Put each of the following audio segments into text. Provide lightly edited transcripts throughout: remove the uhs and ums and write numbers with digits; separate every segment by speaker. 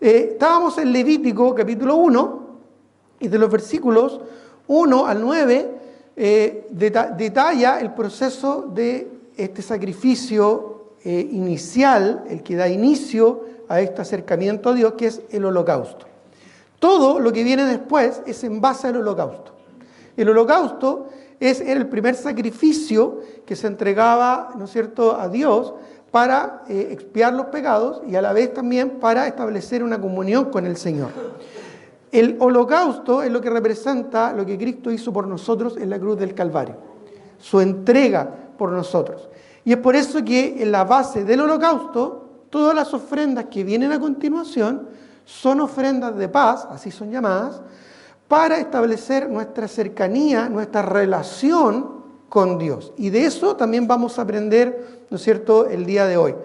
Speaker 1: Estábamos en Levítico capítulo 1 y de los versículos 1 al 9 detalla el proceso de este sacrificio inicial, el que da inicio a este acercamiento a Dios, que es el holocausto. Todo lo que viene después es en base al holocausto. El holocausto era el primer sacrificio que se entregaba, ¿no es cierto?, a Dios para expiar los pecados y a la vez también para establecer una comunión con el Señor. El holocausto es lo que representa lo que Cristo hizo por nosotros en la cruz del Calvario, su entrega por nosotros. Y es por eso que en la base del holocausto, todas las ofrendas que vienen a continuación son ofrendas de paz, así son llamadas, para establecer nuestra cercanía, nuestra relación con Dios. Y de eso también vamos a aprender, ¿no es cierto?, el día de hoy.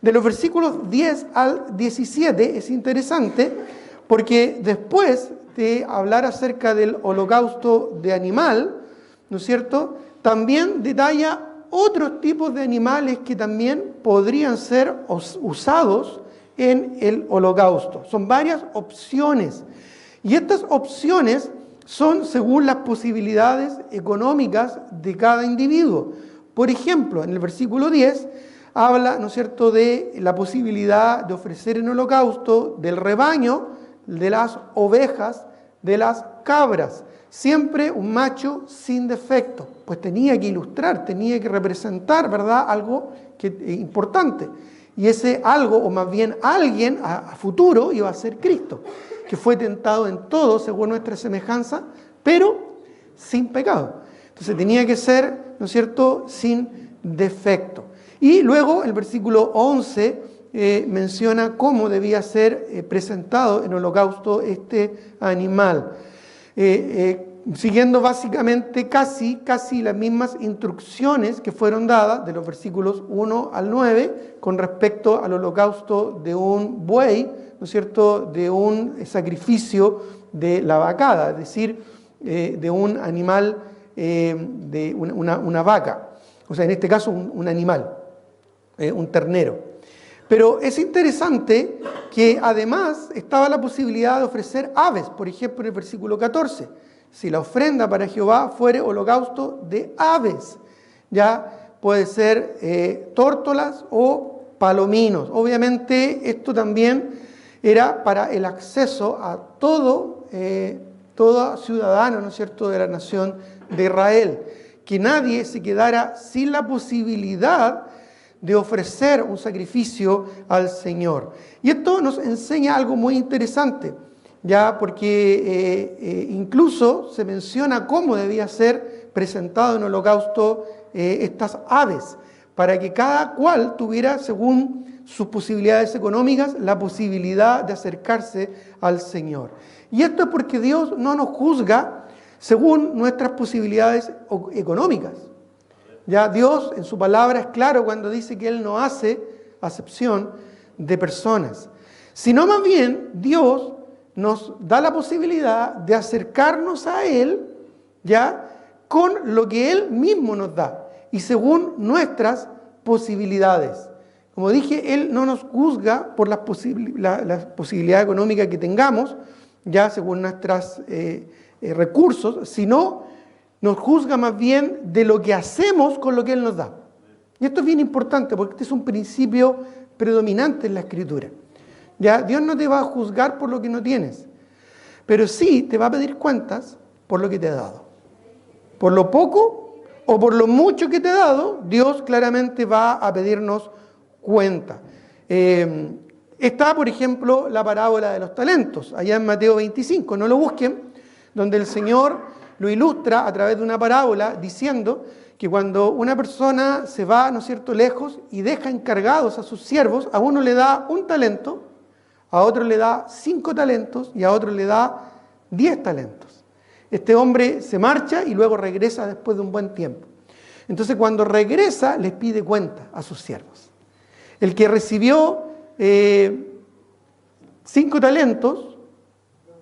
Speaker 1: De los versículos 10 al 17 es interesante porque después de hablar acerca del holocausto de animal, ¿no es cierto?, también detalla otros tipos de animales que también podrían ser usados en el holocausto. Son varias opciones. Y estas opciones son según las posibilidades económicas de cada individuo. Por ejemplo, en el versículo 10 habla, ¿no es cierto?, de la posibilidad de ofrecer en holocausto del rebaño, de las ovejas, de las cabras. Siempre un macho sin defecto, pues tenía que ilustrar, tenía que representar, ¿verdad?, algo importante. Y ese algo, o más bien alguien a futuro, iba a ser Cristo, que fue tentado en todo según nuestra semejanza, pero sin pecado. Entonces tenía que ser, ¿no es cierto?, sin defecto. Y luego el versículo 11 menciona cómo debía ser presentado en holocausto este animal. Siguiendo básicamente casi las mismas instrucciones que fueron dadas de los versículos 1 al 9 con respecto al holocausto de un buey, ¿no es cierto?, de un sacrificio de la vacada, es decir, de un animal, de una vaca, o sea, en este caso un animal, un ternero. Pero es interesante que además estaba la posibilidad de ofrecer aves, por ejemplo en el versículo 14, si la ofrenda para Jehová fuere holocausto de aves, ya puede ser tórtolas o palominos. Obviamente esto también era para el acceso a todo ciudadano, ¿no es cierto?, de la nación de Israel, que nadie se quedara sin la posibilidad de ofrecer un sacrificio al Señor. Y esto nos enseña algo muy interesante, ya porque incluso se menciona cómo debía ser presentado en holocausto estas aves, para que cada cual tuviera, según sus posibilidades económicas, la posibilidad de acercarse al Señor. Y esto es porque Dios no nos juzga según nuestras posibilidades económicas. Ya Dios en su palabra es claro cuando dice que Él no hace acepción de personas, sino más bien Dios nos da la posibilidad de acercarnos a Él ya con lo que Él mismo nos da y según nuestras posibilidades. Como dije, Él no nos juzga por las posibilidades económicas que tengamos, ya según nuestros recursos, sino nos juzga más bien de lo que hacemos con lo que Él nos da. Y esto es bien importante porque este es un principio predominante en la Escritura. ¿Ya? Dios no te va a juzgar por lo que no tienes, pero sí te va a pedir cuentas por lo que te ha dado. Por lo poco o por lo mucho que te ha dado, Dios claramente va a pedirnos cuenta. Está, por ejemplo, la parábola de los talentos, allá en Mateo 25, no lo busquen, donde el Señor lo ilustra a través de una parábola diciendo que cuando una persona se va, ¿no es cierto?, lejos y deja encargados a sus siervos, a uno le da 1 talento, a otro le da 5 talentos y a otro le da 10 talentos. Este hombre se marcha y luego regresa después de un buen tiempo. Entonces cuando regresa les pide cuenta a sus siervos. El que recibió 5 talentos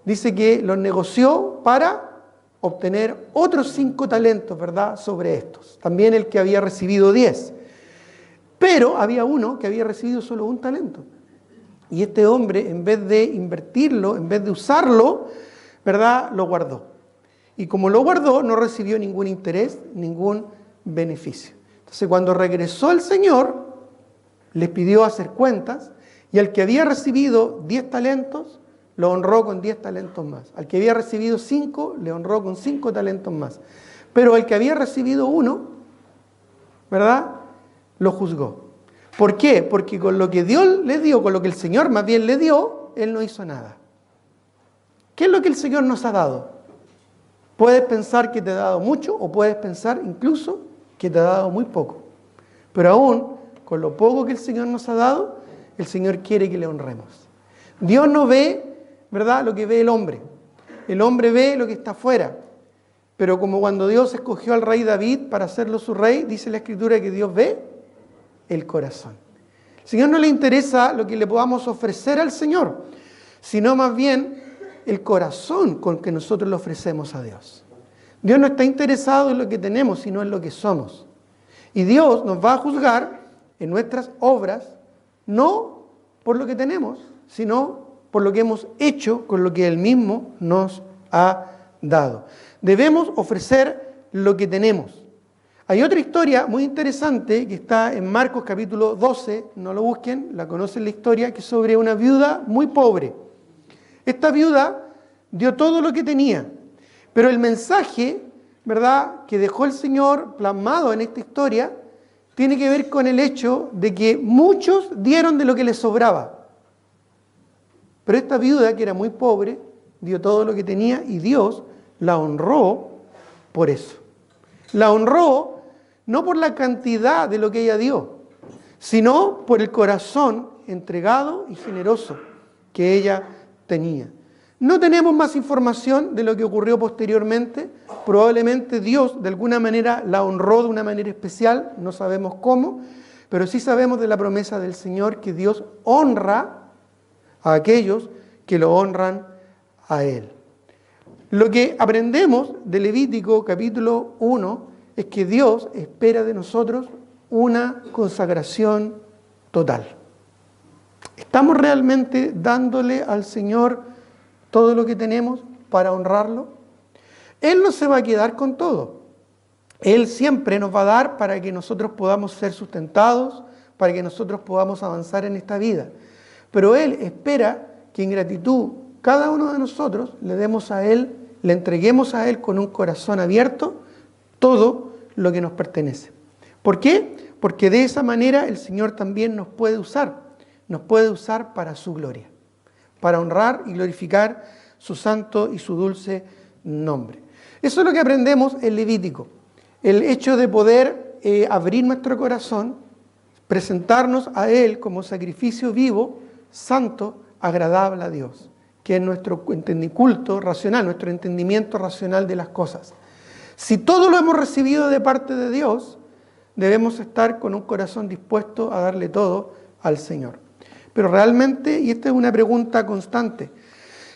Speaker 1: dice que los negoció para obtener otros 5 talentos, ¿verdad?, sobre estos. También el que había recibido 10. Pero había uno que había recibido solo 1 talento. Y este hombre, en vez de invertirlo, en vez de usarlo, ¿verdad?, lo guardó. Y como lo guardó, no recibió ningún interés, ningún beneficio. Entonces, cuando regresó el Señor, les pidió hacer cuentas, y al que había recibido 10 talentos, lo honró con 10 talentos más. Al que había recibido 5, le honró con 5 talentos más. Pero al que había recibido 1, ¿verdad?, lo juzgó. ¿Por qué? Porque con lo que Dios le dio, con lo que el Señor más bien le dio, él no hizo nada. ¿Qué es lo que el Señor nos ha dado? Puedes pensar que te ha dado mucho o puedes pensar incluso que te ha dado muy poco. Pero aún con lo poco que el Señor nos ha dado, el Señor quiere que le honremos. Dios no ve, ¿verdad?, lo que ve el hombre. El hombre ve lo que está afuera. Pero como cuando Dios escogió al rey David para hacerlo su rey, dice la Escritura que Dios ve el corazón. Al Señor no le interesa lo que le podamos ofrecer al Señor, sino más bien el corazón con que nosotros le ofrecemos a Dios. Dios no está interesado en lo que tenemos, sino en lo que somos. Y Dios nos va a juzgar en nuestras obras, no por lo que tenemos, sino por lo que hemos hecho con lo que Él mismo nos ha dado. Debemos ofrecer lo que tenemos. Hay otra historia muy interesante que está en Marcos capítulo 12, no lo busquen, la conocen la historia, que es sobre una viuda muy pobre. Esta viuda dio todo lo que tenía, pero el mensaje, ¿verdad?, que dejó el Señor plasmado en esta historia, tiene que ver con el hecho de que muchos dieron de lo que les sobraba. Pero esta viuda, que era muy pobre, dio todo lo que tenía y Dios la honró por eso. La honró no por la cantidad de lo que ella dio, sino por el corazón entregado y generoso que ella tenía. No tenemos más información de lo que ocurrió posteriormente. Probablemente Dios de alguna manera la honró de una manera especial, no sabemos cómo, pero sí sabemos de la promesa del Señor que Dios honra a aquellos que lo honran a Él. Lo que aprendemos de Levítico capítulo 1 es que Dios espera de nosotros una consagración total. ¿Estamos realmente dándole al Señor todo lo que tenemos para honrarlo? Él no se va a quedar con todo. Él siempre nos va a dar para que nosotros podamos ser sustentados, para que nosotros podamos avanzar en esta vida. Pero Él espera que en gratitud cada uno de nosotros le demos a Él, le entreguemos a Él con un corazón abierto todo lo que nos pertenece. ¿Por qué? Porque de esa manera el Señor también nos puede usar para su gloria, para honrar y glorificar su santo y su dulce nombre. Eso es lo que aprendemos en Levítico, el hecho de poder abrir nuestro corazón, presentarnos a Él como sacrificio vivo, santo, agradable a Dios, que es nuestro culto racional, nuestro entendimiento racional de las cosas. Si todo lo hemos recibido de parte de Dios, debemos estar con un corazón dispuesto a darle todo al Señor. Pero realmente, y esta es una pregunta constante,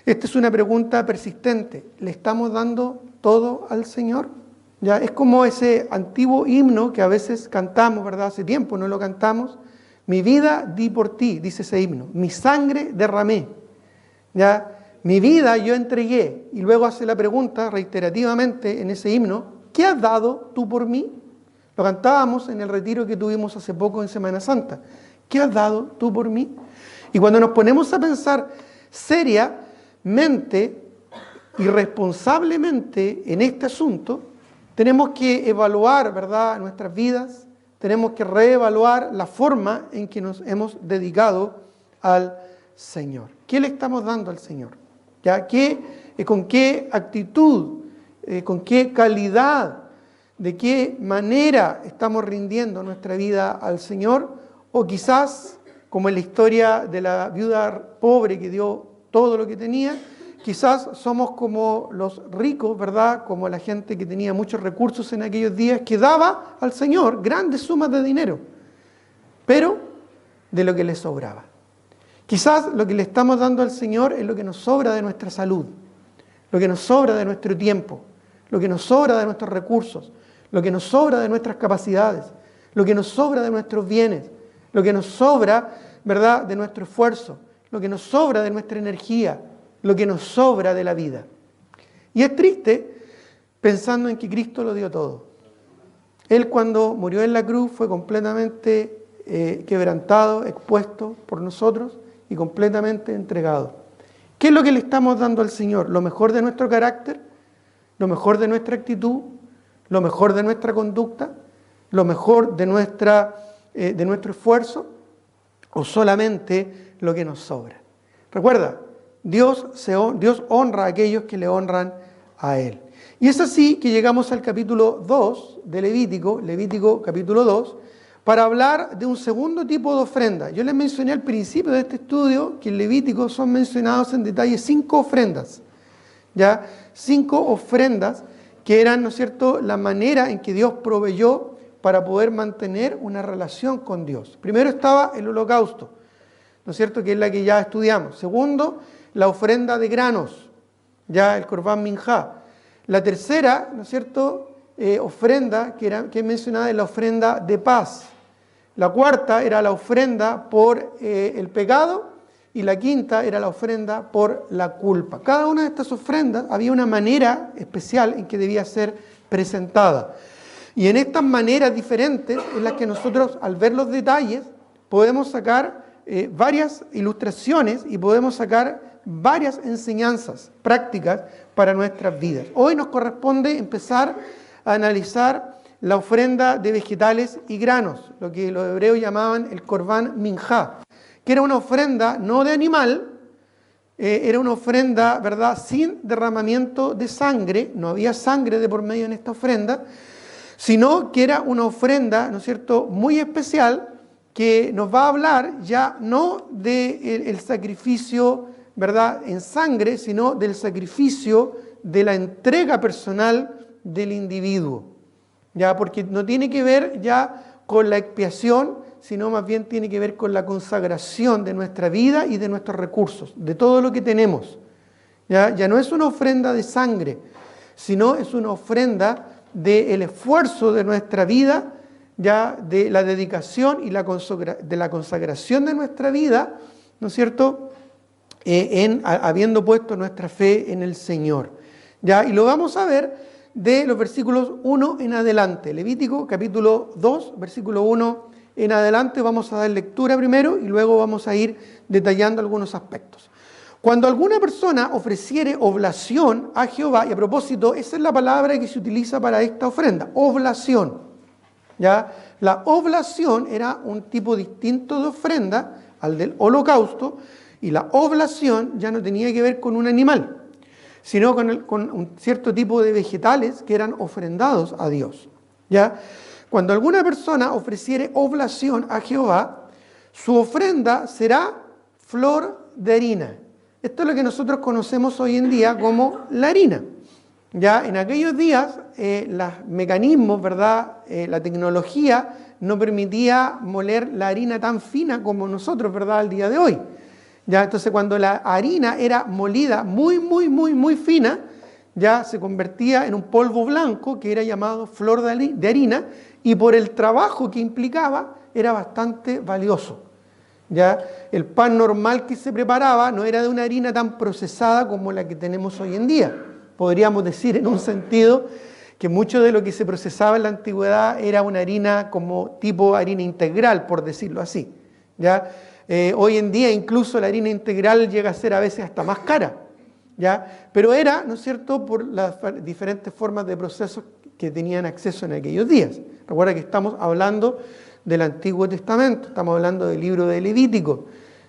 Speaker 1: esta es una pregunta persistente, ¿le estamos dando todo al Señor? Ya es como ese antiguo himno que a veces cantamos, ¿verdad? Hace tiempo no lo cantamos. Mi vida di por ti, dice ese himno. Mi sangre derramé. Ya, mi vida yo entregué. Y luego hace la pregunta reiterativamente en ese himno, ¿qué has dado tú por mí? Lo cantábamos en el retiro que tuvimos hace poco en Semana Santa. ¿Qué has dado tú por mí? Y cuando nos ponemos a pensar seriamente y responsablemente en este asunto, tenemos que evaluar, ¿verdad?, nuestras vidas, tenemos que reevaluar la forma en que nos hemos dedicado al Señor. ¿Qué le estamos dando al Señor? ¿Ya? ¿Con qué actitud, con qué calidad, de qué manera estamos rindiendo nuestra vida al Señor? O quizás, como en la historia de la viuda pobre que dio todo lo que tenía, quizás somos como los ricos, ¿verdad? Como la gente que tenía muchos recursos en aquellos días, que daba al Señor grandes sumas de dinero, pero de lo que le sobraba. Quizás lo que le estamos dando al Señor es lo que nos sobra de nuestra salud, lo que nos sobra de nuestro tiempo, lo que nos sobra de nuestros recursos, lo que nos sobra de nuestras capacidades, lo que nos sobra de nuestros bienes, lo que nos sobra, ¿verdad?, de nuestro esfuerzo. lo que nos sobra de nuestra energía, lo que nos sobra de la vida. Y es triste pensando en que Cristo lo dio todo. Él cuando murió en la cruz fue completamente quebrantado, expuesto por nosotros y completamente entregado. ¿Qué es lo que le estamos dando al Señor? ¿Lo mejor de nuestro carácter? ¿Lo mejor de nuestra actitud? ¿Lo mejor de nuestra conducta? ¿Lo mejor de nuestro esfuerzo? ¿O solamente lo que nos sobra? Recuerda, Dios honra a aquellos que le honran a Él. Y es así que llegamos al capítulo 2 de Levítico capítulo 2, para hablar de un segundo tipo de ofrenda. Yo les mencioné al principio de este estudio que en Levítico son mencionados en detalle 5 ofrendas. ¿Ya? 5 ofrendas que eran, ¿no es cierto?, la manera en que Dios proveyó para poder mantener una relación con Dios. Primero estaba el holocausto, ¿no es cierto?, que es la que ya estudiamos. Segundo, la ofrenda de granos, ya el Corban Minjá. La tercera, ¿no es cierto?, ofrenda que es mencionada es la ofrenda de paz. La cuarta era la ofrenda por el pecado y la quinta era la ofrenda por la culpa. Cada una de estas ofrendas había una manera especial en que debía ser presentada. Y en estas maneras diferentes en las que nosotros, al ver los detalles, podemos sacar varias ilustraciones y podemos sacar varias enseñanzas prácticas para nuestras vidas. Hoy nos corresponde empezar a analizar la ofrenda de vegetales y granos, lo que los hebreos llamaban el Corban Minjá, que era una ofrenda no de animal, era una ofrenda, ¿verdad?, sin derramamiento de sangre, no había sangre de por medio en esta ofrenda, sino que era una ofrenda, ¿no es cierto?, muy especial, que nos va a hablar ya no del sacrificio, ¿verdad?, en sangre, sino del sacrificio de la entrega personal del individuo. Ya, porque no tiene que ver ya con la expiación, sino más bien tiene que ver con la consagración de nuestra vida y de nuestros recursos, de todo lo que tenemos. Ya no es una ofrenda de sangre, sino es una ofrenda del esfuerzo de nuestra vida, ya de la dedicación y de la consagración de nuestra vida, ¿no es cierto?, habiendo puesto nuestra fe en el Señor. Ya, y lo vamos a ver de los versículos 1 en adelante. Levítico capítulo 2, versículo 1 en adelante. Vamos a dar lectura primero y luego vamos a ir detallando algunos aspectos. Cuando alguna persona ofreciere oblación a Jehová, y a propósito, esa es la palabra que se utiliza para esta ofrenda, oblación. ¿Ya? La oblación era un tipo distinto de ofrenda al del holocausto, y la oblación ya no tenía que ver con un animal, sino con un cierto tipo de vegetales que eran ofrendados a Dios. ¿Ya? Cuando alguna persona ofreciere oblación a Jehová, su ofrenda será flor de harina. Esto es lo que nosotros conocemos hoy en día como la harina. Ya en aquellos días los mecanismos, ¿verdad?, la tecnología no permitía moler la harina tan fina como nosotros, ¿verdad?, al día de hoy. Ya, entonces cuando la harina era molida muy fina, ya se convertía en un polvo blanco que era llamado flor de harina, y por el trabajo que implicaba era bastante valioso. Ya, el pan normal que se preparaba no era de una harina tan procesada como la que tenemos hoy en día. Podríamos decir en un sentido que mucho de lo que se procesaba en la antigüedad era una harina como tipo harina integral, por decirlo así. ¿Ya? Hoy en día incluso la harina integral llega a ser a veces hasta más cara, ¿ya? Pero era, ¿no es cierto?, por las diferentes formas de procesos que tenían acceso en aquellos días. Recuerda que estamos hablando del Antiguo Testamento, estamos hablando del libro de Levítico,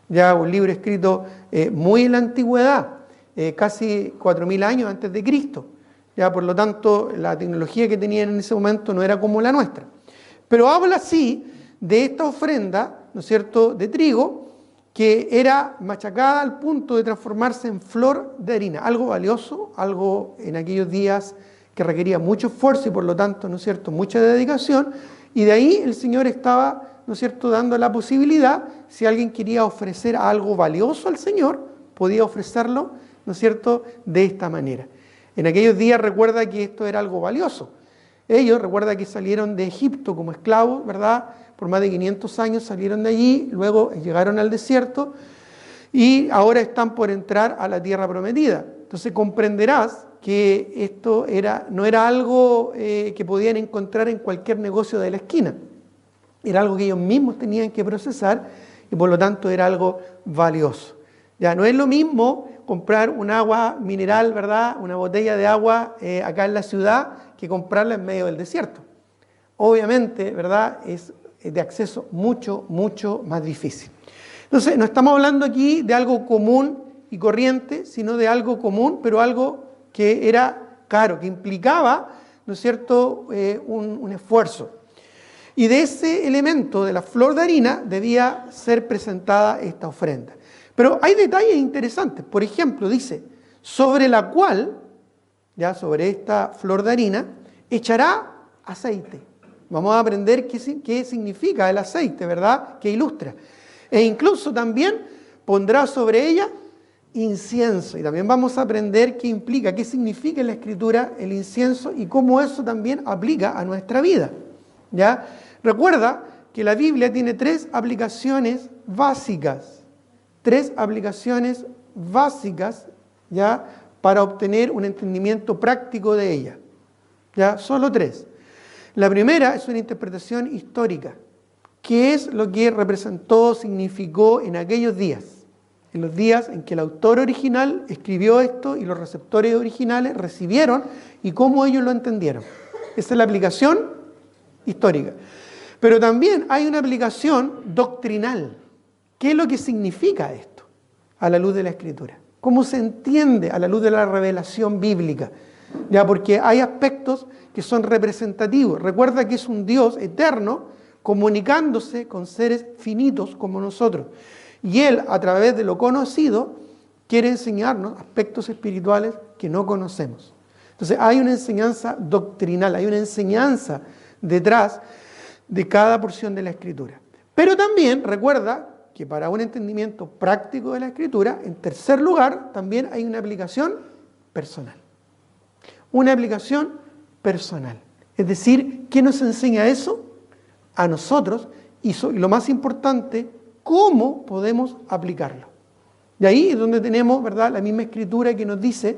Speaker 1: ya un libro escrito muy en la antigüedad, casi 4.000 años antes de Cristo. Ya, por lo tanto, la tecnología que tenían en ese momento no era como la nuestra. Pero habla así de esta ofrenda, ¿no es cierto?, de trigo, que era machacada al punto de transformarse en flor de harina, algo valioso, algo en aquellos días que requería mucho esfuerzo y por lo tanto, ¿no es cierto?, mucha dedicación, y de ahí el Señor estaba, ¿no es cierto?, dando la posibilidad, si alguien quería ofrecer algo valioso al Señor, podía ofrecerlo, ¿no es cierto?, de esta manera. En aquellos días recuerda que esto era algo valioso. Ellos, recuerda que salieron de Egipto como esclavos, ¿verdad?, por más de 500 años salieron de allí, luego llegaron al desierto y ahora están por entrar a la tierra prometida. Entonces comprenderás que esto no era algo que podían encontrar en cualquier negocio de la esquina. Era algo que ellos mismos tenían que procesar y por lo tanto era algo valioso. Ya no es lo mismo comprar un agua mineral, ¿verdad? Una botella de agua acá en la ciudad que comprarla en medio del desierto. Obviamente, ¿verdad? Es de acceso mucho, mucho más difícil. Entonces, no estamos hablando aquí de algo común y corriente, sino de algo común, pero algo que era caro, que implicaba, ¿no es cierto?, un esfuerzo. Y de ese elemento, de la flor de harina, debía ser presentada esta ofrenda. Pero hay detalles interesantes. Por ejemplo, dice, sobre la cual, ya sobre esta flor de harina, echará aceite. Vamos a aprender qué significa el aceite, ¿verdad?, que ilustra. E incluso también pondrá sobre ella incienso. Y también vamos a aprender qué implica, qué significa en la Escritura el incienso y cómo eso también aplica a nuestra vida. ¿Ya? Recuerda que la Biblia tiene 3 aplicaciones básicas. 3 aplicaciones básicas, ¿ya?, para obtener un entendimiento práctico de ella. ¿Ya? Solo 3. La primera es una interpretación histórica. ¿Qué es lo que representó, significó en aquellos días? En los días en que el autor original escribió esto y los receptores originales recibieron y cómo ellos lo entendieron. Esa es la aplicación histórica. Pero también hay una aplicación doctrinal. ¿Qué es lo que significa esto a la luz de la Escritura? ¿Cómo se entiende a la luz de la revelación bíblica? Ya, porque hay aspectos que son representativos. Recuerda que es un Dios eterno comunicándose con seres finitos como nosotros. Y Él, a través de lo conocido, quiere enseñarnos aspectos espirituales que no conocemos. Entonces hay una enseñanza doctrinal, hay una enseñanza detrás de cada porción de la Escritura. Pero también recuerda que para un entendimiento práctico de la Escritura, en tercer lugar, también hay una aplicación personal. Una aplicación personal. Es decir, ¿qué nos enseña eso? A nosotros, y lo más importante, cómo podemos aplicarlo. Y ahí es donde tenemos, ¿verdad?, la misma Escritura que nos dice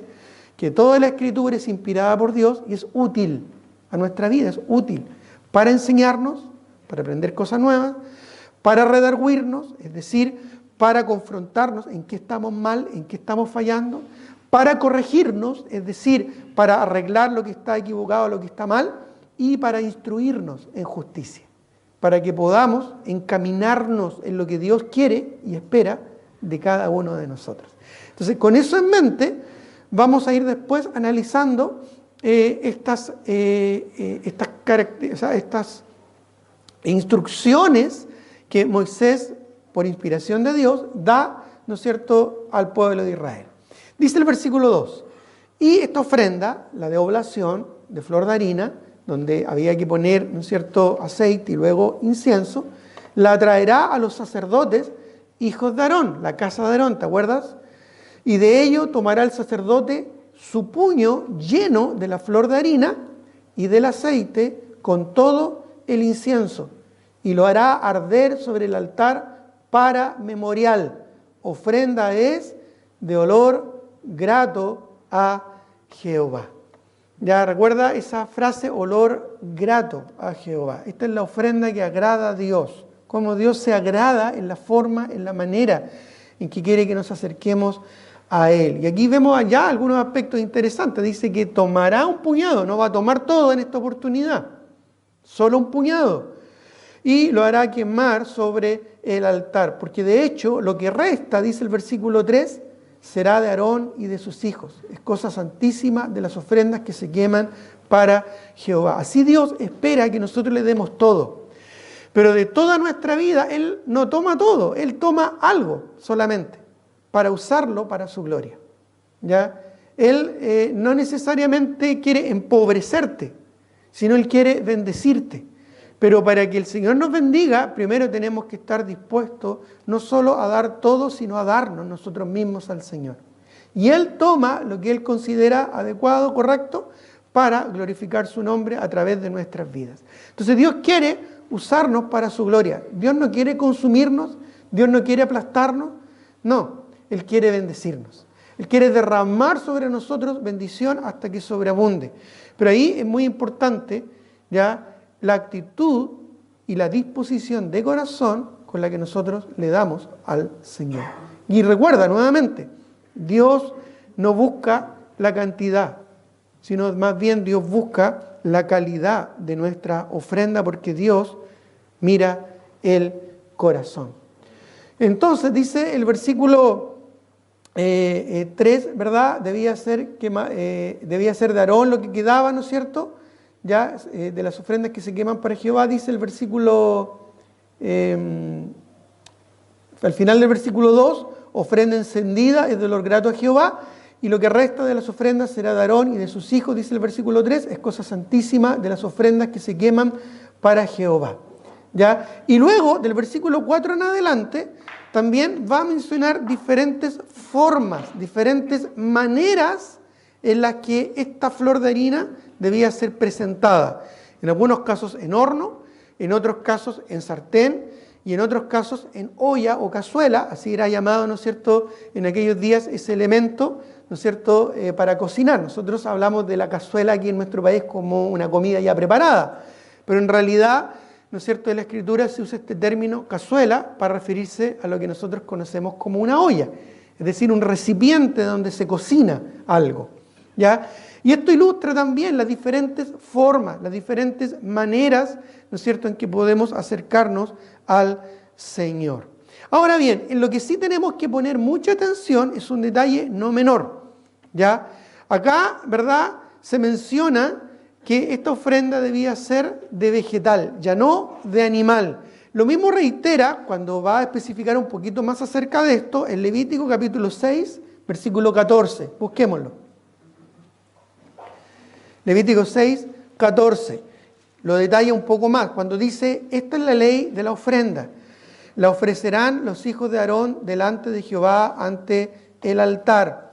Speaker 1: que toda la Escritura es inspirada por Dios y es útil a nuestra vida, es útil para enseñarnos, para aprender cosas nuevas, para redarguirnos, es decir, para confrontarnos en qué estamos mal, en qué estamos fallando, para corregirnos, es decir, para arreglar lo que está equivocado, lo que está mal, y para instruirnos en justicia, para que podamos encaminarnos en lo que Dios quiere y espera de cada uno de nosotros. Entonces, con eso en mente, vamos a ir después analizando estas instrucciones que Moisés, por inspiración de Dios, da, ¿no es cierto?, al pueblo de Israel. Dice el versículo 2, y esta ofrenda, la de oblación, de flor de harina, donde había que poner, ¿no es cierto?, aceite y luego incienso, la traerá a los sacerdotes, hijos de Aarón, la casa de Aarón, ¿te acuerdas? Y de ello tomará el sacerdote su puño lleno de la flor de harina y del aceite con todo el incienso, y lo hará arder sobre el altar para memorial. Ofrenda es de olor grato a Jehová. Ya recuerda esa frase, olor grato a Jehová. Esta es la ofrenda que agrada a Dios. Como Dios se agrada en la forma, en la manera en que quiere que nos acerquemos a Él. Y aquí vemos allá algunos aspectos interesantes. Dice que tomará un puñado, no va a tomar todo en esta oportunidad, solo un puñado. Y lo hará quemar sobre el altar. Porque de hecho, lo que resta, dice el versículo 3, será de Aarón y de sus hijos. Es cosa santísima de las ofrendas que se queman para Jehová. Así Dios espera que nosotros le demos todo. Pero de toda nuestra vida, Él no toma todo. Él toma algo solamente para usarlo para su gloria. ¿Ya? Él no necesariamente quiere empobrecerte, sino Él quiere bendecirte. Pero para que el Señor nos bendiga, primero tenemos que estar dispuestos no solo a dar todo, sino a darnos nosotros mismos al Señor. Y Él toma lo que Él considera adecuado, correcto, para glorificar su nombre a través de nuestras vidas. Entonces Dios quiere usarnos para su gloria. Dios no quiere consumirnos, Dios no quiere aplastarnos, no. Él quiere bendecirnos. Él quiere derramar sobre nosotros bendición hasta que sobreabunde. Pero ahí es muy importante ya la actitud y la disposición de corazón con la que nosotros le damos al Señor. Y recuerda nuevamente, Dios no busca la cantidad, sino más bien Dios busca la calidad de nuestra ofrenda, porque Dios mira el corazón. Entonces dice el versículo 3, ¿verdad? Debía ser de Aarón lo que quedaba, ¿no es cierto? Ya de las ofrendas que se queman para Jehová, dice el versículo, al final del versículo 2, ofrenda encendida es de olor grato a Jehová, y lo que resta de las ofrendas será de Aarón y de sus hijos, dice el versículo 3, es cosa santísima de las ofrendas que se queman para Jehová. ¿Ya? Y luego, del versículo 4 en adelante, también va a mencionar diferentes formas, diferentes maneras en las que esta flor de harina debía ser presentada. En algunos casos en horno, en otros casos en sartén y en otros casos en olla o cazuela, así era llamado, ¿no es cierto?, en aquellos días ese elemento, ¿no es cierto?, para cocinar. Nosotros hablamos de la cazuela aquí en nuestro país como una comida ya preparada, pero en realidad, ¿no es cierto?, en la Escritura se usa este término cazuela para referirse a lo que nosotros conocemos como una olla, es decir, un recipiente donde se cocina algo, ¿ya? Y esto ilustra también las diferentes formas, las diferentes maneras, ¿no es cierto?, en que podemos acercarnos al Señor. Ahora bien, en lo que sí tenemos que poner mucha atención es un detalle no menor, ¿ya? Acá, ¿verdad?, se menciona que esta ofrenda debía ser de vegetal, ya no de animal. Lo mismo reitera cuando va a especificar un poquito más acerca de esto en Levítico capítulo 6, versículo 14. Busquémoslo. Levítico 6, 14. Lo detalla un poco más cuando dice, esta es la ley de la ofrenda. La ofrecerán los hijos de Aarón delante de Jehová ante el altar.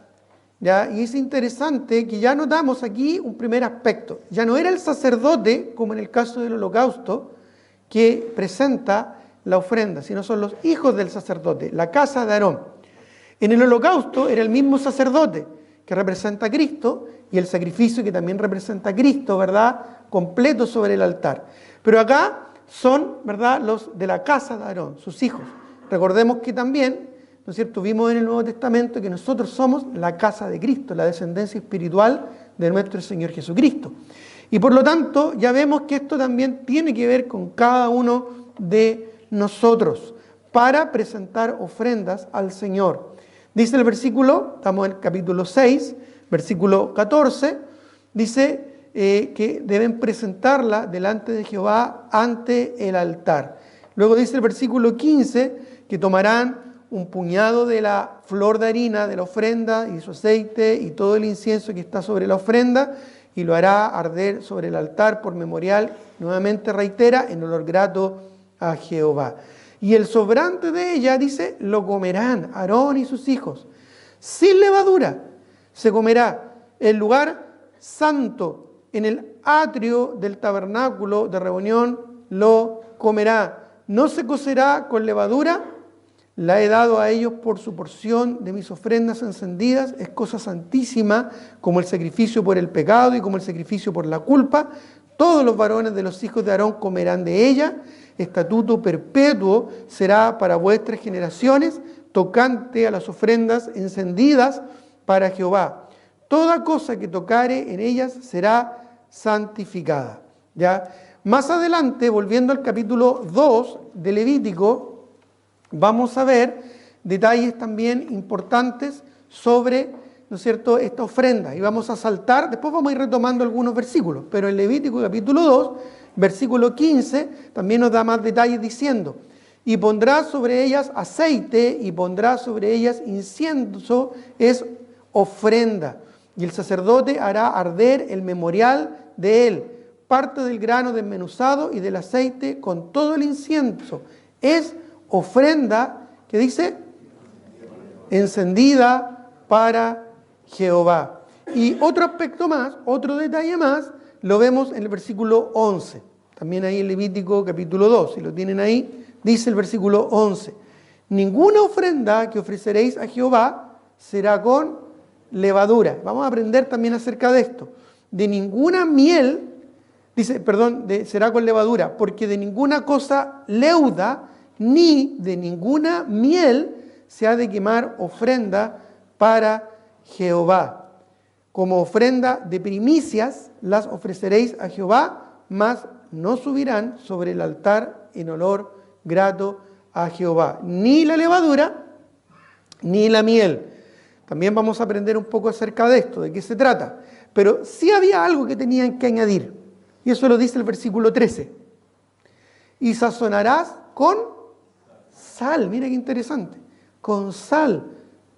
Speaker 1: ¿Ya? Y es interesante que ya notamos aquí un primer aspecto. Ya no era el sacerdote, como en el caso del holocausto, que presenta la ofrenda, sino son los hijos del sacerdote, la casa de Aarón. En el holocausto era el mismo sacerdote que representa a Cristo y el sacrificio que también representa a Cristo, ¿verdad?, completo sobre el altar. Pero acá son, ¿verdad?, los de la casa de Aarón, sus hijos. Recordemos que también, ¿no es cierto?, vimos en el Nuevo Testamento que nosotros somos la casa de Cristo, la descendencia espiritual de nuestro Señor Jesucristo. Y por lo tanto, ya vemos que esto también tiene que ver con cada uno de nosotros para presentar ofrendas al Señor. Dice el versículo, estamos en el capítulo 6, versículo 14, dice que deben presentarla delante de Jehová ante el altar. Luego dice el versículo 15 que tomarán un puñado de la flor de harina de la ofrenda y su aceite y todo el incienso que está sobre la ofrenda y lo hará arder sobre el altar por memorial, nuevamente reitera, en olor grato a Jehová. Y el sobrante de ella, dice, lo comerán Aarón y sus hijos. Sin levadura se comerá el lugar santo, en el atrio del tabernáculo de reunión lo comerá. No se cocerá con levadura, la he dado a ellos por su porción de mis ofrendas encendidas, es cosa santísima, como el sacrificio por el pecado y como el sacrificio por la culpa. Todos los varones de los hijos de Aarón comerán de ella. Estatuto perpetuo será para vuestras generaciones, tocante a las ofrendas encendidas para Jehová. Toda cosa que tocare en ellas será santificada. ¿Ya? Más adelante, volviendo al capítulo 2 de Levítico, vamos a ver detalles también importantes sobre, ¿no es cierto?, esta ofrenda. Y vamos a saltar, después vamos a ir retomando algunos versículos, pero en Levítico capítulo 2, versículo 15, también nos da más detalles diciendo, y pondrá sobre ellas aceite y pondrá sobre ellas incienso, es ofrenda. Y el sacerdote hará arder el memorial de él, parte del grano desmenuzado y del aceite con todo el incienso. Es ofrenda, ¿qué dice? Encendida para Jehová. Y otro aspecto más, otro detalle más, lo vemos en el versículo 11. También ahí en Levítico capítulo 2, si lo tienen ahí, dice el versículo 11. Ninguna ofrenda que ofreceréis a Jehová será con levadura. Vamos a aprender también acerca de esto. De ninguna miel, será con levadura, porque de ninguna cosa leuda, ni de ninguna miel se ha de quemar ofrenda para Jehová. Como ofrenda de primicias las ofreceréis a Jehová, mas no subirán sobre el altar en olor grato a Jehová. Ni la levadura, ni la miel. También vamos a aprender un poco acerca de esto, de qué se trata. Pero sí había algo que tenían que añadir. Y eso lo dice el versículo 13. Y sazonarás con sal. Mira qué interesante. Con sal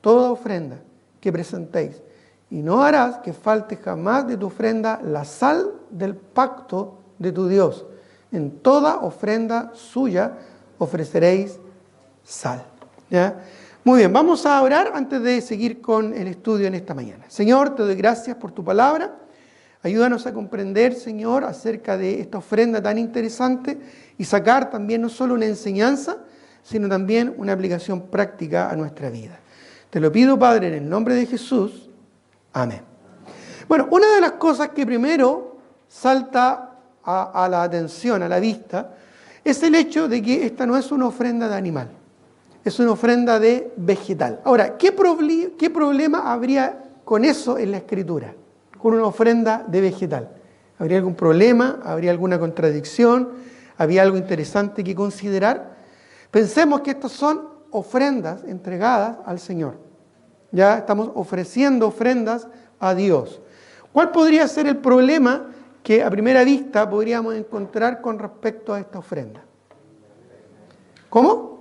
Speaker 1: toda ofrenda que presentéis. Y no harás que falte jamás de tu ofrenda la sal del pacto de tu Dios. En toda ofrenda suya ofreceréis sal. ¿Ya? Muy bien, vamos a orar antes de seguir con el estudio en esta mañana. Señor, te doy gracias por tu palabra. Ayúdanos a comprender, Señor, acerca de esta ofrenda tan interesante y sacar también no solo una enseñanza, sino también una aplicación práctica a nuestra vida. Te lo pido, Padre, en el nombre de Jesús. Amén. Bueno, una de las cosas que primero salta a la atención, a la vista, es el hecho de que esta no es una ofrenda de animal, es una ofrenda de vegetal. Ahora, ¿qué problema habría con eso en la Escritura? Con una ofrenda de vegetal. ¿Habría algún problema? ¿Habría alguna contradicción? ¿Había algo interesante que considerar? Pensemos que estas son ofrendas entregadas al Señor. Ya estamos ofreciendo ofrendas a Dios. ¿Cuál podría ser el problema que a primera vista podríamos encontrar con respecto a esta ofrenda? ¿Cómo?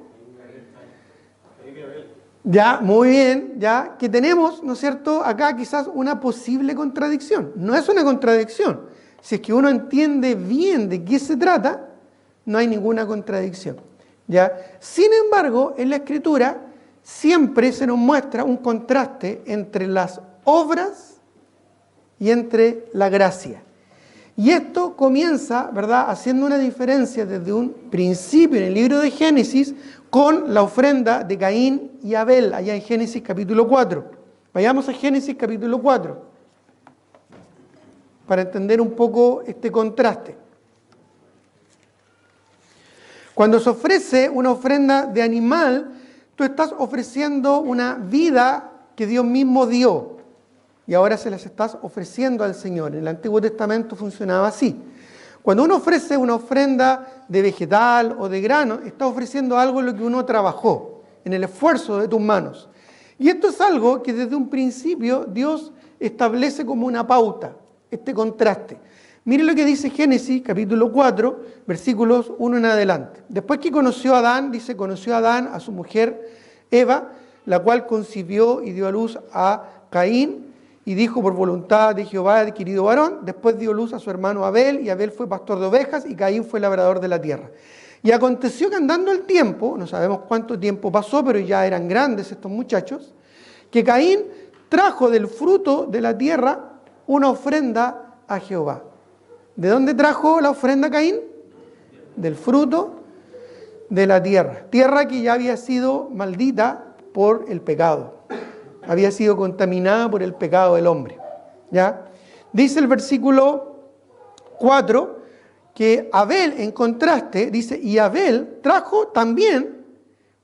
Speaker 1: Ya, muy bien, ya que tenemos, ¿no es cierto?, acá quizás una posible contradicción. No es una contradicción. Si es que uno entiende bien de qué se trata, no hay ninguna contradicción. ¿Ya? Sin embargo, en la Escritura siempre se nos muestra un contraste entre las obras y entre la gracia. Y esto comienza, ¿verdad?, haciendo una diferencia desde un principio en el libro de Génesis con la ofrenda de Caín y Abel, allá en Génesis capítulo 4. Vayamos a Génesis capítulo 4 para entender un poco este contraste. Cuando se ofrece una ofrenda de animal, tú estás ofreciendo una vida que Dios mismo dio y ahora se las estás ofreciendo al Señor. En el Antiguo Testamento funcionaba así. Cuando uno ofrece una ofrenda de vegetal o de grano, está ofreciendo algo en lo que uno trabajó, en el esfuerzo de tus manos. Y esto es algo que desde un principio Dios establece como una pauta, este contraste. Miren lo que dice Génesis capítulo 4, versículos 1 en adelante. Después que conoció a Adán, dice, conoció a Adán a su mujer Eva, la cual concibió y dio a luz a Caín, y dijo, por voluntad de Jehová he adquirido varón. Después dio luz a su hermano Abel, y Abel fue pastor de ovejas, y Caín fue labrador de la tierra. Y aconteció que andando el tiempo, no sabemos cuánto tiempo pasó, pero ya eran grandes estos muchachos, que Caín trajo del fruto de la tierra una ofrenda a Jehová. ¿De dónde trajo la ofrenda Caín? Del fruto de la tierra. Tierra que ya había sido maldita por el pecado. Había sido contaminada por el pecado del hombre. ¿Ya? Dice el versículo 4 que Abel, en contraste, dice, y Abel trajo también,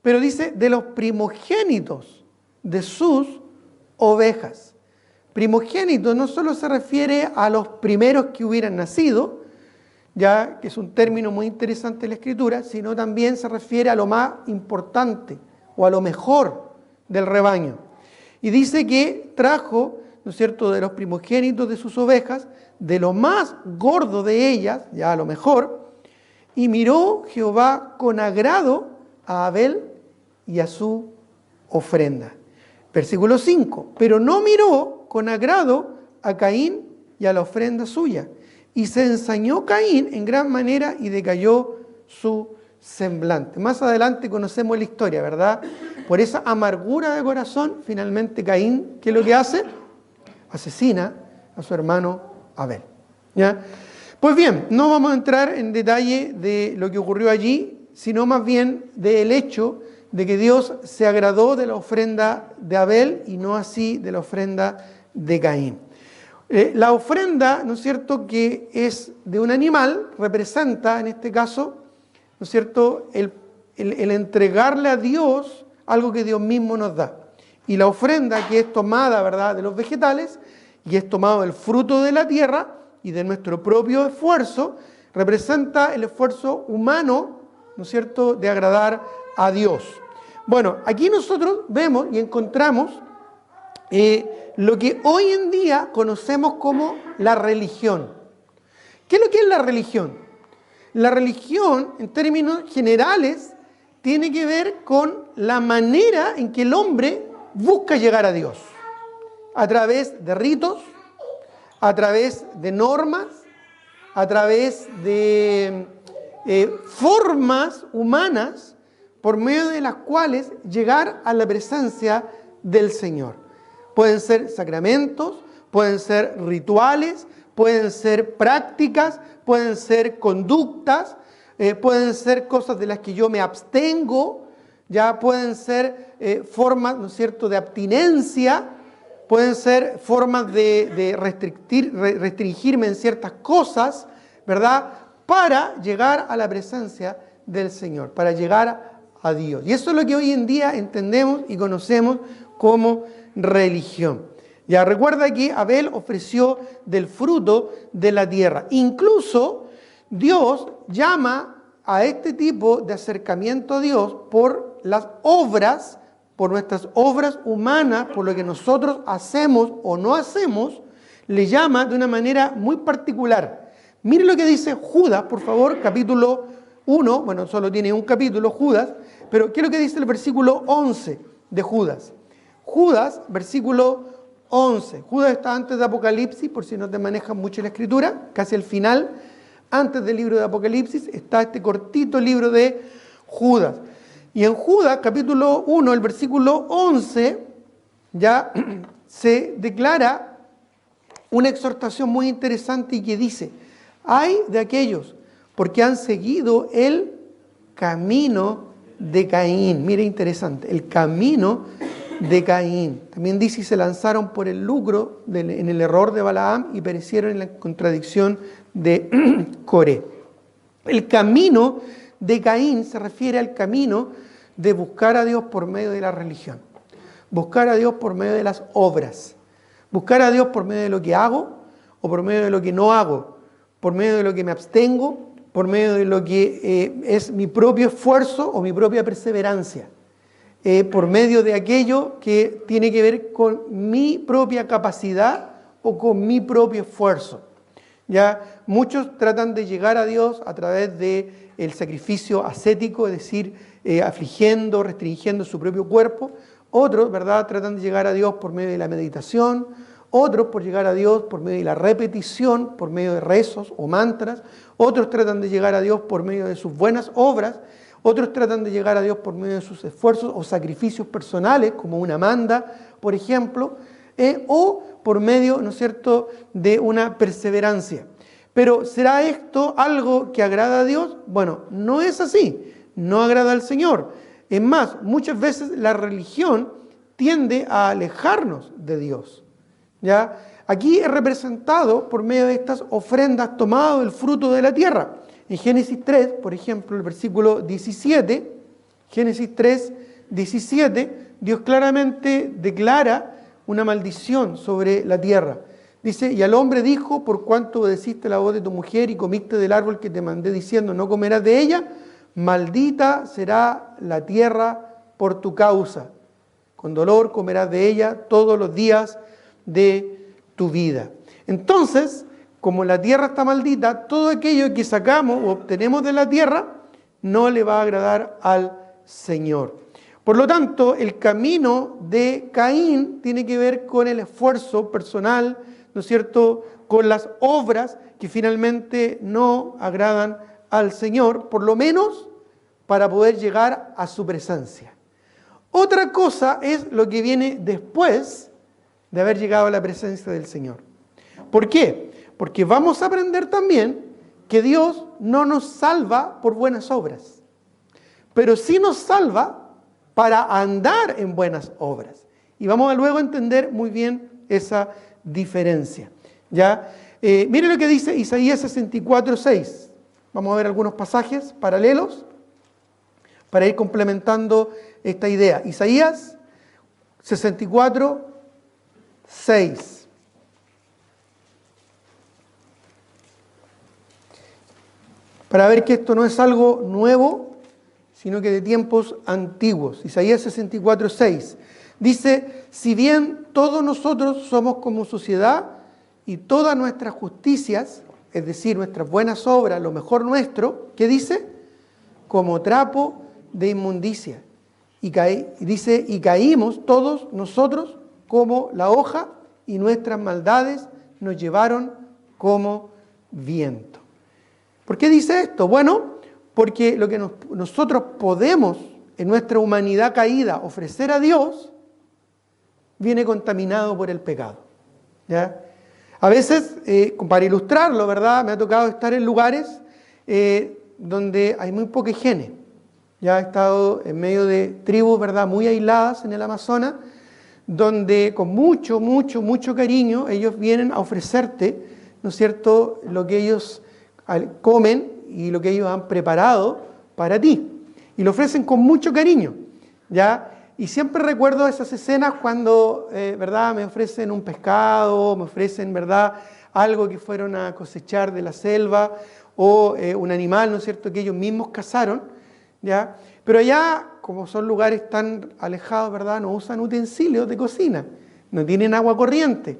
Speaker 1: pero dice, de los primogénitos de sus ovejas. Primogénito no solo se refiere a los primeros que hubieran nacido, ya que es un término muy interesante en la Escritura, sino también se refiere a lo más importante o a lo mejor del rebaño. Y dice que trajo, ¿no es cierto?, de los primogénitos de sus ovejas, de lo más gordo de ellas, ya a lo mejor, y miró Jehová con agrado a Abel y a su ofrenda. Versículo 5, pero no miró con agrado a Caín y a la ofrenda suya. Y se ensañó Caín en gran manera y decayó su semblante. Más adelante conocemos la historia, ¿verdad? Por esa amargura de corazón, finalmente Caín, ¿qué es lo que hace? Asesina a su hermano Abel. ¿Ya? Pues bien, no vamos a entrar en detalle de lo que ocurrió allí, sino más bien del hecho de que Dios se agradó de la ofrenda de Abel y no así de la ofrenda de Caín. La ofrenda, ¿no es cierto?, que es de un animal, representa en este caso, ¿no es cierto?, el entregarle a Dios algo que Dios mismo nos da. Y la ofrenda que es tomada, ¿verdad?, de los vegetales y es tomado del fruto de la tierra y de nuestro propio esfuerzo, representa el esfuerzo humano, ¿no es cierto?, de agradar a Dios. Bueno, aquí nosotros vemos y encontramos lo que hoy en día conocemos como la religión. ¿Qué es lo que es la religión? La religión, en términos generales, tiene que ver con la manera en que el hombre busca llegar a Dios. A través de ritos, a través de normas, a través de formas humanas por medio de las cuales llegar a la presencia del Señor. Pueden ser sacramentos, pueden ser rituales, pueden ser prácticas, pueden ser conductas, pueden ser cosas de las que yo me abstengo, ya pueden ser formas, ¿no es cierto?, de abstinencia, pueden ser formas de restringirme en ciertas cosas, ¿verdad?, para llegar a la presencia del Señor, para llegar a Dios. Y eso es lo que hoy en día entendemos y conocemos como religión. Ya recuerda que Abel ofreció del fruto de la tierra. Incluso Dios llama a este tipo de acercamiento a Dios por las obras, por nuestras obras humanas, por lo que nosotros hacemos o no hacemos, le llama de una manera muy particular. Mire lo que dice Judas, por favor, capítulo 1, bueno, solo tiene un capítulo, Judas, pero ¿qué es lo que dice el versículo 11 de Judas? Judas, versículo 11. Judas está antes de Apocalipsis, por si no te manejas mucho la escritura, casi al final, antes del libro de Apocalipsis, está este cortito libro de Judas. Y en Judas, capítulo 1, el versículo 11, ya se declara una exhortación muy interesante y que dice: ay de aquellos porque han seguido el camino de Caín. Mire, interesante, el camino de Caín. También dice: y se lanzaron por el lucro en el error de Balaam y perecieron en la contradicción de Coré. El camino de Caín se refiere al camino de buscar a Dios por medio de la religión, buscar a Dios por medio de las obras, buscar a Dios por medio de lo que hago o por medio de lo que no hago, por medio de lo que me abstengo, por medio de lo que es mi propio esfuerzo o mi propia perseverancia, por medio de aquello que tiene que ver con mi propia capacidad o con mi propio esfuerzo. Ya muchos tratan de llegar a Dios a través del sacrificio ascético, es decir, afligiendo, restringiendo su propio cuerpo. Otros, ¿verdad?, tratan de llegar a Dios por medio de la meditación. Otros por llegar a Dios por medio de la repetición, por medio de rezos o mantras. Otros tratan de llegar a Dios por medio de sus buenas obras. Otros tratan de llegar a Dios por medio de sus esfuerzos o sacrificios personales, como una manda, por ejemplo, o por medio, ¿no es cierto?, de una perseverancia. Pero ¿será esto algo que agrada a Dios? Bueno, no es así, no agrada al Señor. Es más, muchas veces la religión tiende a alejarnos de Dios. ¿Ya? Aquí es representado por medio de estas ofrendas tomadas del fruto de la tierra. En Génesis 3, por ejemplo, el versículo 17, Génesis 3, 17, Dios claramente declara una maldición sobre la tierra. Dice: y al hombre dijo: por cuanto obedeciste la voz de tu mujer y comiste del árbol que te mandé diciendo, no comerás de ella, maldita será la tierra por tu causa. Con dolor comerás de ella todos los días de tu vida. Entonces, como la tierra está maldita, todo aquello que sacamos o obtenemos de la tierra no le va a agradar al Señor. Por lo tanto, el camino de Caín tiene que ver con el esfuerzo personal, ¿no es cierto?, con las obras que finalmente no agradan al Señor, por lo menos para poder llegar a su presencia. Otra cosa es lo que viene después de haber llegado a la presencia del Señor. ¿Por qué? Porque vamos a aprender también que Dios no nos salva por buenas obras, pero sí nos salva para andar en buenas obras. Y vamos a luego entender muy bien esa diferencia. ¿Ya? Mire lo que dice Isaías 64:6. Vamos a ver algunos pasajes paralelos para ir complementando esta idea. Isaías 64:6. Para ver que esto no es algo nuevo, sino que de tiempos antiguos. Isaías 64:6. Dice, si bien todos nosotros somos como suciedad y todas nuestras justicias, es decir, nuestras buenas obras, lo mejor nuestro, ¿qué dice? Como trapo de inmundicia. Dice, y caímos todos nosotros como la hoja y nuestras maldades nos llevaron como viento. ¿Por qué dice esto? Bueno, porque lo que nosotros podemos en nuestra humanidad caída ofrecer a Dios viene contaminado por el pecado. ¿Ya? A veces, para ilustrarlo, ¿verdad? Me ha tocado estar en lugares donde hay muy poca higiene. Ya he estado en medio de tribus, ¿verdad?, muy aisladas en el Amazonas, donde con mucho, mucho, mucho cariño ellos vienen a ofrecerte, ¿no es cierto?, lo que ellos comen y lo que ellos han preparado para ti. Y lo ofrecen con mucho cariño, ¿ya? Y siempre recuerdo esas escenas cuando, ¿verdad?, me ofrecen un pescado, me ofrecen, ¿verdad?, algo que fueron a cosechar de la selva, o un animal, ¿no es cierto?, que ellos mismos cazaron, ¿ya? Pero allá, como son lugares tan alejados, ¿verdad?, no usan utensilios de cocina, no tienen agua corriente,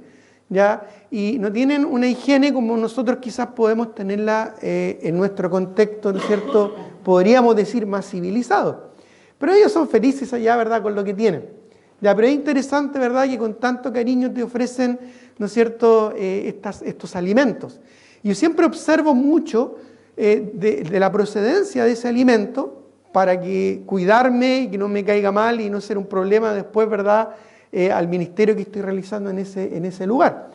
Speaker 1: ¿ya? Y no tienen una higiene como nosotros quizás podemos tenerla en nuestro contexto, ¿no es cierto?, podríamos decir más civilizado. Pero ellos son felices allá, ¿verdad?, con lo que tienen. Ya, pero es interesante, ¿verdad?, que con tanto cariño te ofrecen, ¿no es cierto?, estos alimentos. Y yo siempre observo mucho de la procedencia de ese alimento para que cuidarme y que no me caiga mal y no ser un problema después, ¿verdad?, al ministerio que estoy realizando en ese lugar.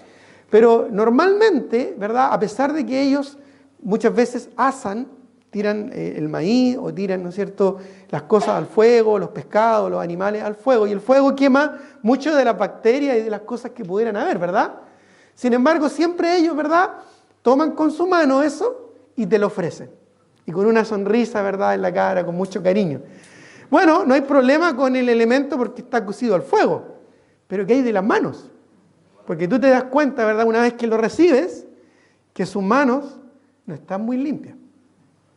Speaker 1: Pero normalmente, ¿verdad?, a pesar de que ellos muchas veces asan, tiran el maíz o tiran, ¿no es cierto?, las cosas al fuego, los pescados, los animales al fuego, y el fuego quema mucho de las bacterias y de las cosas que pudieran haber, ¿verdad? Sin embargo, siempre ellos, ¿verdad?, toman con su mano eso y te lo ofrecen. Y con una sonrisa, ¿verdad?, en la cara, con mucho cariño. Bueno, no hay problema con el elemento porque está cocido al fuego, pero ¿qué hay de las manos? Porque tú te das cuenta, ¿verdad?, una vez que lo recibes, que sus manos no están muy limpias.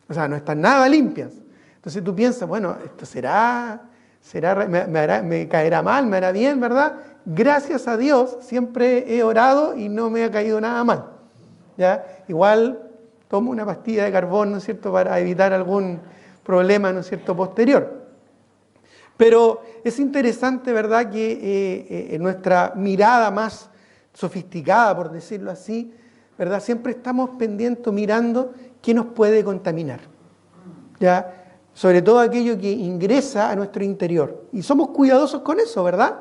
Speaker 1: O sea, no están nada limpias. Entonces tú piensas, bueno, esto me caerá mal, me hará bien, ¿verdad? Gracias a Dios siempre he orado y no me ha caído nada mal. ¿Ya? Igual tomo una pastilla de carbón, ¿no es cierto?, para evitar algún problema, ¿no es cierto?, posterior. Pero es interesante, ¿verdad?, que en nuestra mirada más sofisticada, por decirlo así, ¿verdad?, siempre estamos pendientes, mirando qué nos puede contaminar, ¿ya? Sobre todo aquello que ingresa a nuestro interior. Y somos cuidadosos con eso, ¿verdad?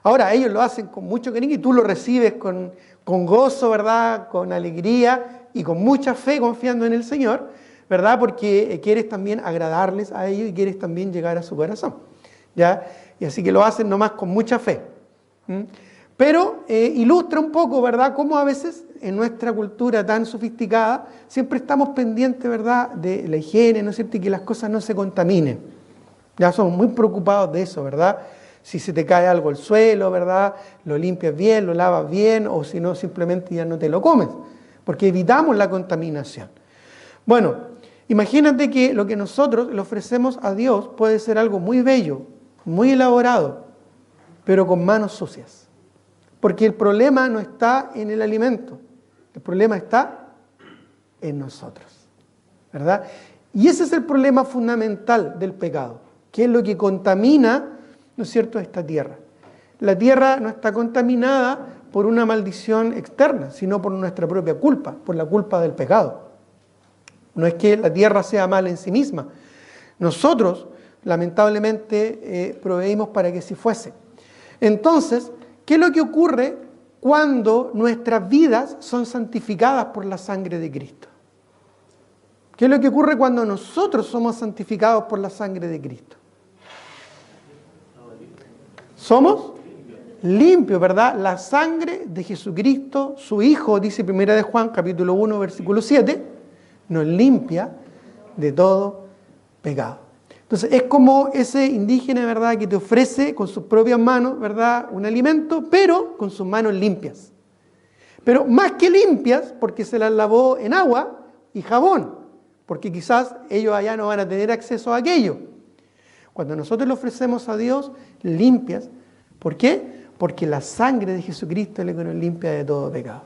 Speaker 1: Ahora, ellos lo hacen con mucho cariño y tú lo recibes con gozo, ¿verdad?, con alegría y con mucha fe, confiando en el Señor, ¿verdad?, porque quieres también agradarles a ellos y quieres también llegar a su corazón, ¿ya? Y así que lo hacen nomás con mucha fe. Pero ilustra un poco, ¿verdad?, cómo a veces en nuestra cultura tan sofisticada siempre estamos pendientes, ¿verdad?, de la higiene, ¿no es cierto?, y que las cosas no se contaminen. Ya somos muy preocupados de eso, ¿verdad? Si se te cae algo al suelo, ¿verdad?, lo limpias bien, lo lavas bien, o si no, simplemente ya no te lo comes, porque evitamos la contaminación. Bueno, imagínate que lo que nosotros le ofrecemos a Dios puede ser algo muy bello, muy elaborado, pero con manos sucias. Porque el problema no está en el alimento, el problema está en nosotros, ¿verdad? Y ese es el problema fundamental del pecado, que es lo que contamina, ¿no es cierto?, esta tierra. La tierra no está contaminada por una maldición externa, sino por nuestra propia culpa, por la culpa del pecado. No es que la tierra sea mala en sí misma. Nosotros, lamentablemente, proveímos para que así fuese. Entonces, ¿qué es lo que ocurre cuando nuestras vidas son santificadas por la sangre de Cristo? ¿Qué es lo que ocurre cuando nosotros somos santificados por la sangre de Cristo? Somos limpios, ¿verdad? La sangre de Jesucristo, su Hijo, dice 1 de Juan, capítulo 1, versículo 7, nos limpia de todo pecado. Entonces es como ese indígena, ¿verdad?, que te ofrece con sus propias manos, ¿verdad?, un alimento, pero con sus manos limpias. Pero más que limpias, porque se las lavó en agua y jabón, porque quizás ellos allá no van a tener acceso a aquello. Cuando nosotros le ofrecemos a Dios limpias, ¿por qué? Porque la sangre de Jesucristo es la que nos limpia de todo pecado.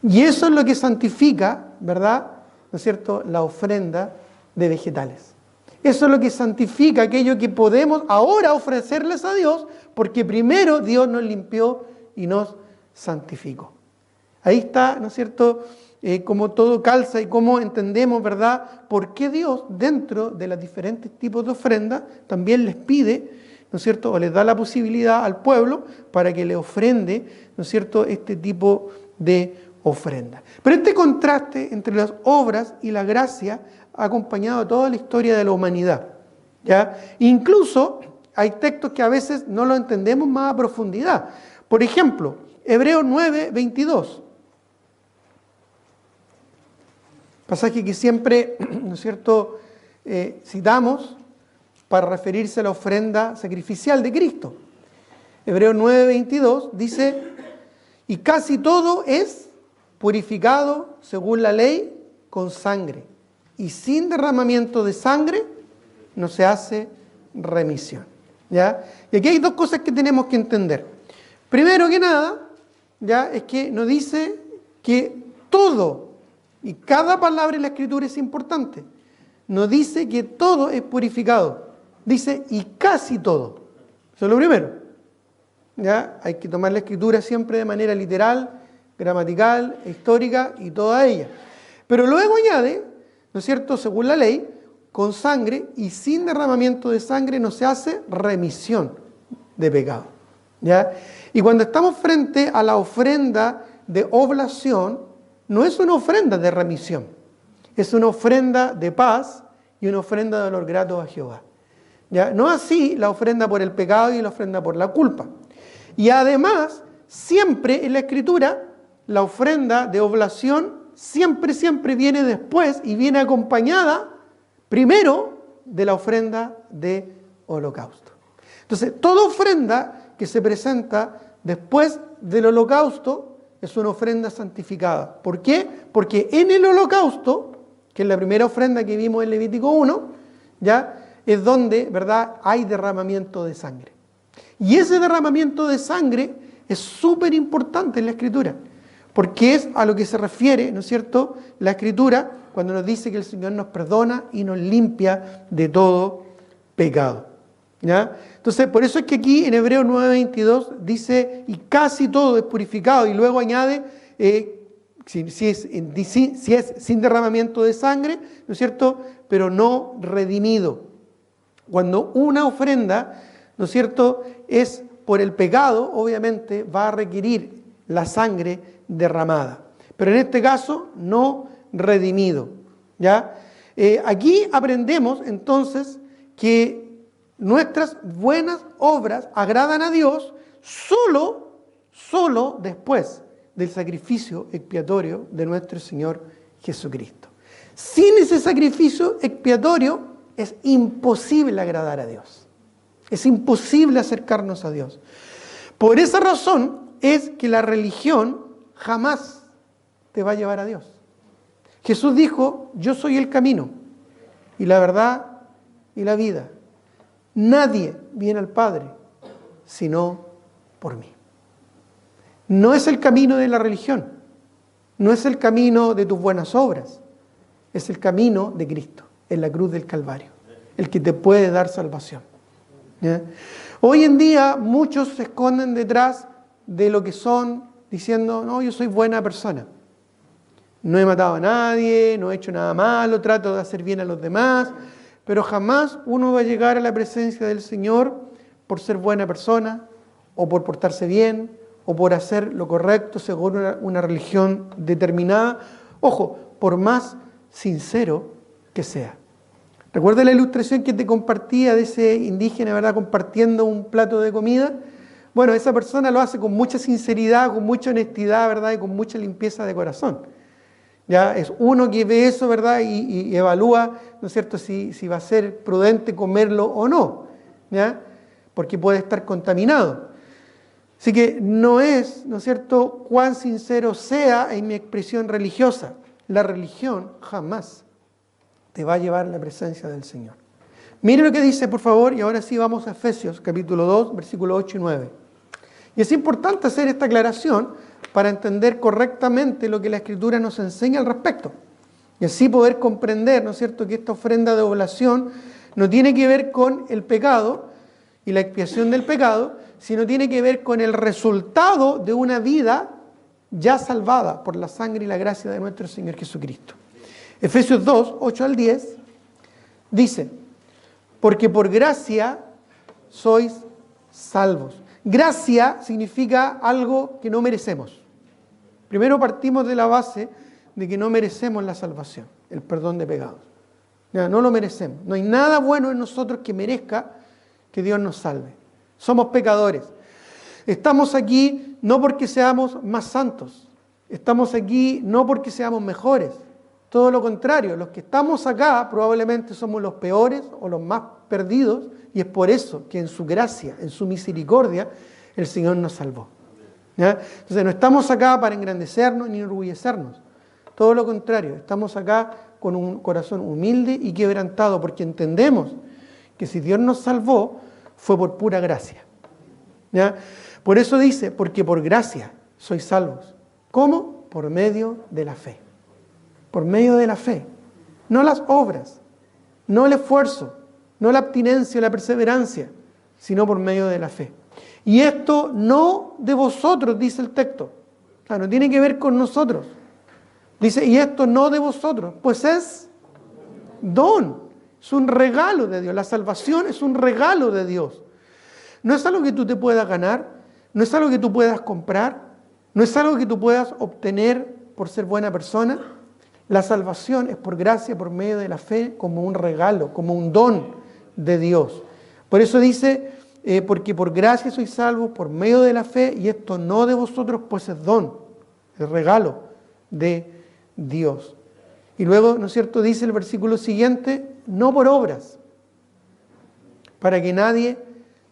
Speaker 1: Y eso es lo que santifica, ¿verdad?, ¿no es cierto?, la ofrenda de vegetales. Eso es lo que santifica aquello que podemos ahora ofrecerles a Dios, porque primero Dios nos limpió y nos santificó. Ahí está, ¿no es cierto?, cómo todo calza y cómo entendemos, ¿verdad?, por qué Dios dentro de los diferentes tipos de ofrendas también les pide, ¿no es cierto?, o les da la posibilidad al pueblo para que le ofrende, ¿no es cierto?, este tipo de ofrenda. Pero este contraste entre las obras y la gracia ha acompañado toda la historia de la humanidad, ¿ya? Incluso hay textos que a veces no los entendemos más a profundidad. Por ejemplo, Hebreos 9, 22. Pasaje que siempre, ¿no es cierto?, citamos para referirse a la ofrenda sacrificial de Cristo. Hebreos 9, 22 dice, y casi todo es purificado según la ley con sangre, y sin derramamiento de sangre no se hace remisión. ¿Ya? Y aquí hay dos cosas que tenemos que entender. Primero que nada, ya, es que nos dice que todo, y cada palabra en la Escritura es importante, nos dice que todo es purificado. Dice, y casi todo. Eso es lo primero. ¿Ya? Hay que tomar la Escritura siempre de manera literal, gramatical, histórica y toda ella. Pero luego añade, ¿no es cierto?, según la ley, con sangre y sin derramamiento de sangre no se hace remisión de pecado. ¿Ya? Y cuando estamos frente a la ofrenda de oblación, no es una ofrenda de remisión, es una ofrenda de paz y una ofrenda de dolor grato a Jehová. ¿Ya? No así la ofrenda por el pecado y la ofrenda por la culpa. Y además, siempre en la Escritura, la ofrenda de oblación siempre viene después y viene acompañada primero de la ofrenda de holocausto. Entonces, toda ofrenda que se presenta después del holocausto es una ofrenda santificada. ¿Por qué? Porque en el holocausto, que es la primera ofrenda que vimos en Levítico 1, ya es donde, ¿verdad?, hay derramamiento de sangre. Y ese derramamiento de sangre es súper importante en la Escritura, porque es a lo que se refiere, ¿no es cierto?, la Escritura cuando nos dice que el Señor nos perdona y nos limpia de todo pecado. ¿Ya? Entonces, por eso es que aquí en Hebreos 9:22 dice, y casi todo es purificado, y luego añade, si es sin derramamiento de sangre, ¿no es cierto?, pero no redimido. Cuando una ofrenda, ¿no es cierto?, es por el pecado, obviamente va a requerir la sangre derramada. Pero en este caso, no redimido. ¿Ya? Aquí aprendemos entonces que nuestras buenas obras agradan a Dios solo después del sacrificio expiatorio de nuestro Señor Jesucristo. Sin ese sacrificio expiatorio es imposible agradar a Dios. Es imposible acercarnos a Dios. Por esa razón es que la religión jamás te va a llevar a Dios. Jesús dijo, yo soy el camino y la verdad y la vida. Nadie viene al Padre sino por mí. No es el camino de la religión, no es el camino de tus buenas obras, es el camino de Cristo, en la cruz del Calvario, el que te puede dar salvación. ¿Ya? Hoy en día muchos se esconden detrás de lo que son, diciendo, no, yo soy buena persona. No he matado a nadie, no he hecho nada malo, trato de hacer bien a los demás, pero jamás uno va a llegar a la presencia del Señor por ser buena persona, o por portarse bien, o por hacer lo correcto según una religión determinada. Ojo, por más sincero que sea. ¿Recuerda la ilustración que te compartía de ese indígena, ¿verdad?, compartiendo un plato de comida? Bueno, esa persona lo hace con mucha sinceridad, con mucha honestidad, ¿verdad? Y con mucha limpieza de corazón. Ya es uno que ve eso, ¿verdad? Y evalúa, ¿no es cierto?, si va a ser prudente comerlo o no, ¿ya? Porque puede estar contaminado. Así que no es, ¿no es cierto?, cuán sincero sea en mi expresión religiosa. La religión jamás te va a llevar a la presencia del Señor. Mire lo que dice, por favor, y ahora sí vamos a Efesios, capítulo 2, versículos 8 y 9. Y es importante hacer esta aclaración para entender correctamente lo que la Escritura nos enseña al respecto. Y así poder comprender, ¿no es cierto?, que esta ofrenda de oblación no tiene que ver con el pecado y la expiación del pecado, sino tiene que ver con el resultado de una vida ya salvada por la sangre y la gracia de nuestro Señor Jesucristo. Efesios 2, 8 al 10, dice: porque por gracia sois salvos. Gracia significa algo que no merecemos. Primero partimos de la base de que no merecemos la salvación, el perdón de pecados. No lo merecemos. No hay nada bueno en nosotros que merezca que Dios nos salve. Somos pecadores. Estamos aquí no porque seamos más santos. Estamos aquí no porque seamos mejores. Todo lo contrario, los que estamos acá probablemente somos los peores o los más perdidos, y es por eso que en su gracia, en su misericordia, el Señor nos salvó. ¿Ya? Entonces no estamos acá para engrandecernos ni enorgullecernos. Todo lo contrario, estamos acá con un corazón humilde y quebrantado, porque entendemos que si Dios nos salvó, fue por pura gracia. ¿Ya? Por eso dice, porque por gracia sois salvos. ¿Cómo? Por medio de la fe. Por medio de la fe. No las obras, no el esfuerzo, no la abstinencia, la perseverancia, sino por medio de la fe. Y esto no de vosotros, dice el texto. O sea, no tiene que ver con nosotros. Dice, y esto no de vosotros, pues es don. Es un regalo de Dios. La salvación es un regalo de Dios. No es algo que tú te puedas ganar, no es algo que tú puedas comprar, no es algo que tú puedas obtener por ser buena persona. La salvación es por gracia, por medio de la fe, como un regalo, como un don de Dios. Por eso dice, porque por gracia sois salvos por medio de la fe, y esto no de vosotros, pues es don, es regalo de Dios. Y luego, ¿no es cierto?, dice el versículo siguiente, no por obras, para que nadie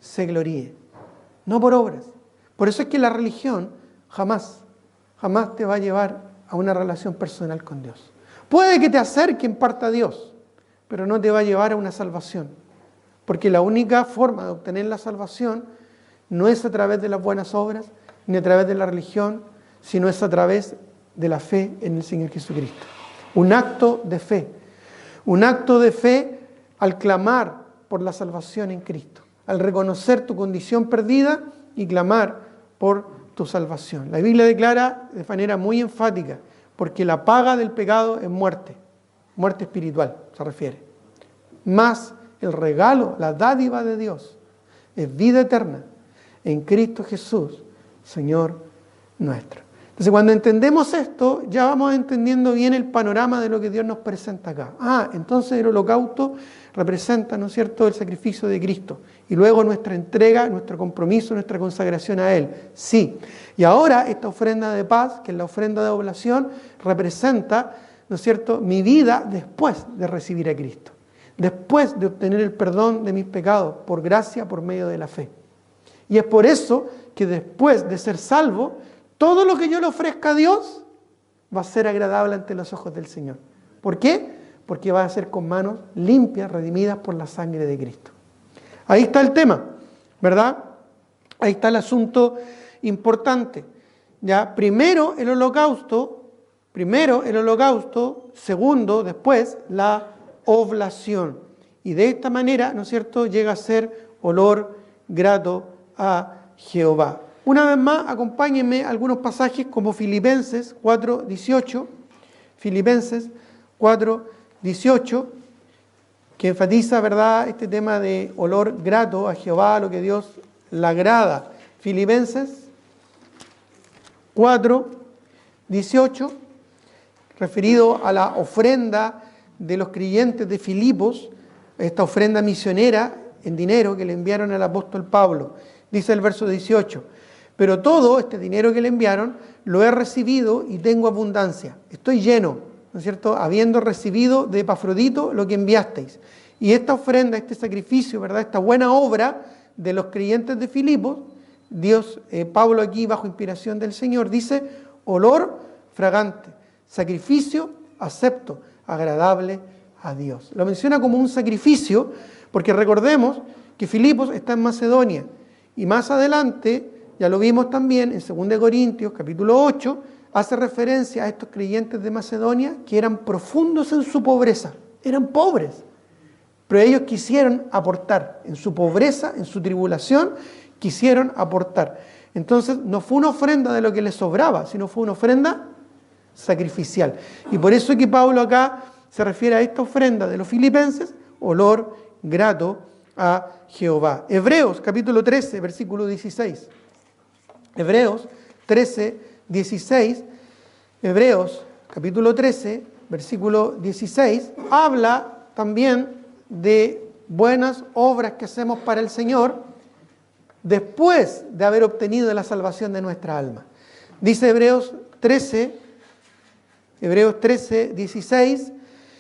Speaker 1: se gloríe. No por obras. Por eso es que la religión jamás te va a llevar a una relación personal con Dios. Puede que te acerque en parte a Dios, pero no te va a llevar a una salvación. Porque la única forma de obtener la salvación no es a través de las buenas obras, ni a través de la religión, sino es a través de la fe en el Señor Jesucristo. Un acto de fe. Un acto de fe al clamar por la salvación en Cristo. Al reconocer tu condición perdida y clamar por tu salvación. La Biblia declara de manera muy enfática, porque la paga del pecado es muerte. Muerte espiritual se refiere. Más el regalo, la dádiva de Dios, es vida eterna en Cristo Jesús, Señor nuestro. Entonces, cuando entendemos esto, ya vamos entendiendo bien el panorama de lo que Dios nos presenta acá. Entonces el holocausto representa, ¿no es cierto?, el sacrificio de Cristo. Y luego nuestra entrega, nuestro compromiso, nuestra consagración a Él. Sí. Y ahora esta ofrenda de paz, que es la ofrenda de oblación, representa, ¿no es cierto?, mi vida después de recibir a Cristo. Después de obtener el perdón de mis pecados, por gracia, por medio de la fe. Y es por eso que después de ser salvo, todo lo que yo le ofrezca a Dios va a ser agradable ante los ojos del Señor. ¿Por qué? Porque va a ser con manos limpias, redimidas por la sangre de Cristo. Ahí está el tema, ¿verdad? Ahí está el asunto importante. ¿Ya? Primero el holocausto, segundo, después la oblación. Y de esta manera, ¿no es cierto?, llega a ser olor grato a Jehová. Una vez más, acompáñenme a algunos pasajes como Filipenses 4:18, Filipenses 4:18, que enfatiza, ¿verdad?, este tema de olor grato a Jehová, lo que Dios le agrada. Filipenses 4:18, referido a la ofrenda de los creyentes de Filipos, esta ofrenda misionera en dinero que le enviaron al apóstol Pablo. Dice el verso 18, pero todo este dinero que le enviaron lo he recibido y tengo abundancia. Estoy lleno, ¿no es cierto?, habiendo recibido de Epafrodito lo que enviasteis. Y esta ofrenda, este sacrificio, ¿verdad?, esta buena obra de los creyentes de Filipos, Dios, Pablo aquí bajo inspiración del Señor, dice, olor fragante, sacrificio acepto, agradable a Dios. Lo menciona como un sacrificio porque recordemos que Filipos está en Macedonia y más adelante, ya lo vimos también en 2 Corintios capítulo 8, hace referencia a estos creyentes de Macedonia que eran profundos en su pobreza, eran pobres, pero ellos quisieron aportar en su pobreza, en su tribulación, quisieron aportar. Entonces no fue una ofrenda de lo que les sobraba, sino fue una ofrenda sacrificial. Y por eso es que Pablo acá se refiere a esta ofrenda de los filipenses, olor grato a Jehová. Hebreos capítulo 13, versículo 16. Hebreos 13, 16. Hebreos capítulo 13, versículo 16, habla también de buenas obras que hacemos para el Señor después de haber obtenido la salvación de nuestra alma. Dice Hebreos 13, 16,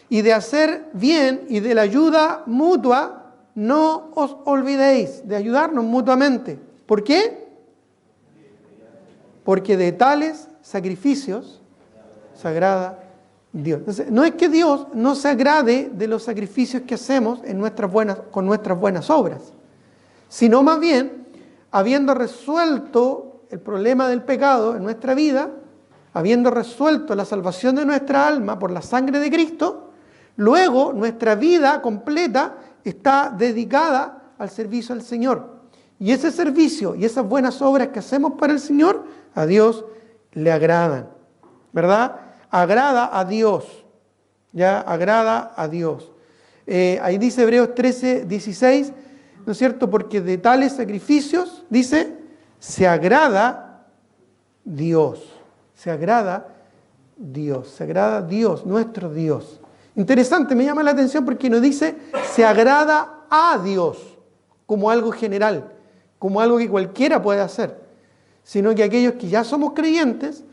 Speaker 1: y de hacer bien y de la ayuda mutua, no os olvidéis de ayudarnos mutuamente. ¿Por qué? Porque de tales sacrificios se agrada Dios. Entonces, no es que Dios no se agrade de los sacrificios que hacemos con nuestras buenas obras, sino más bien, habiendo resuelto el problema del pecado en nuestra vida, habiendo resuelto la salvación de nuestra alma por la sangre de Cristo, luego nuestra vida completa está dedicada al servicio al Señor. Y ese servicio y esas buenas obras que hacemos para el Señor, a Dios le agradan, ¿verdad? Agrada a Dios, ya agrada a Dios. Ahí dice Hebreos 13, 16, ¿no es cierto? Porque de tales sacrificios, dice, se agrada Dios. Se agrada Dios, nuestro Dios. Interesante, me llama la atención porque nos dice, se agrada a Dios, como algo general, como algo que cualquiera puede hacer, sino que aquellos que ya somos creyentes,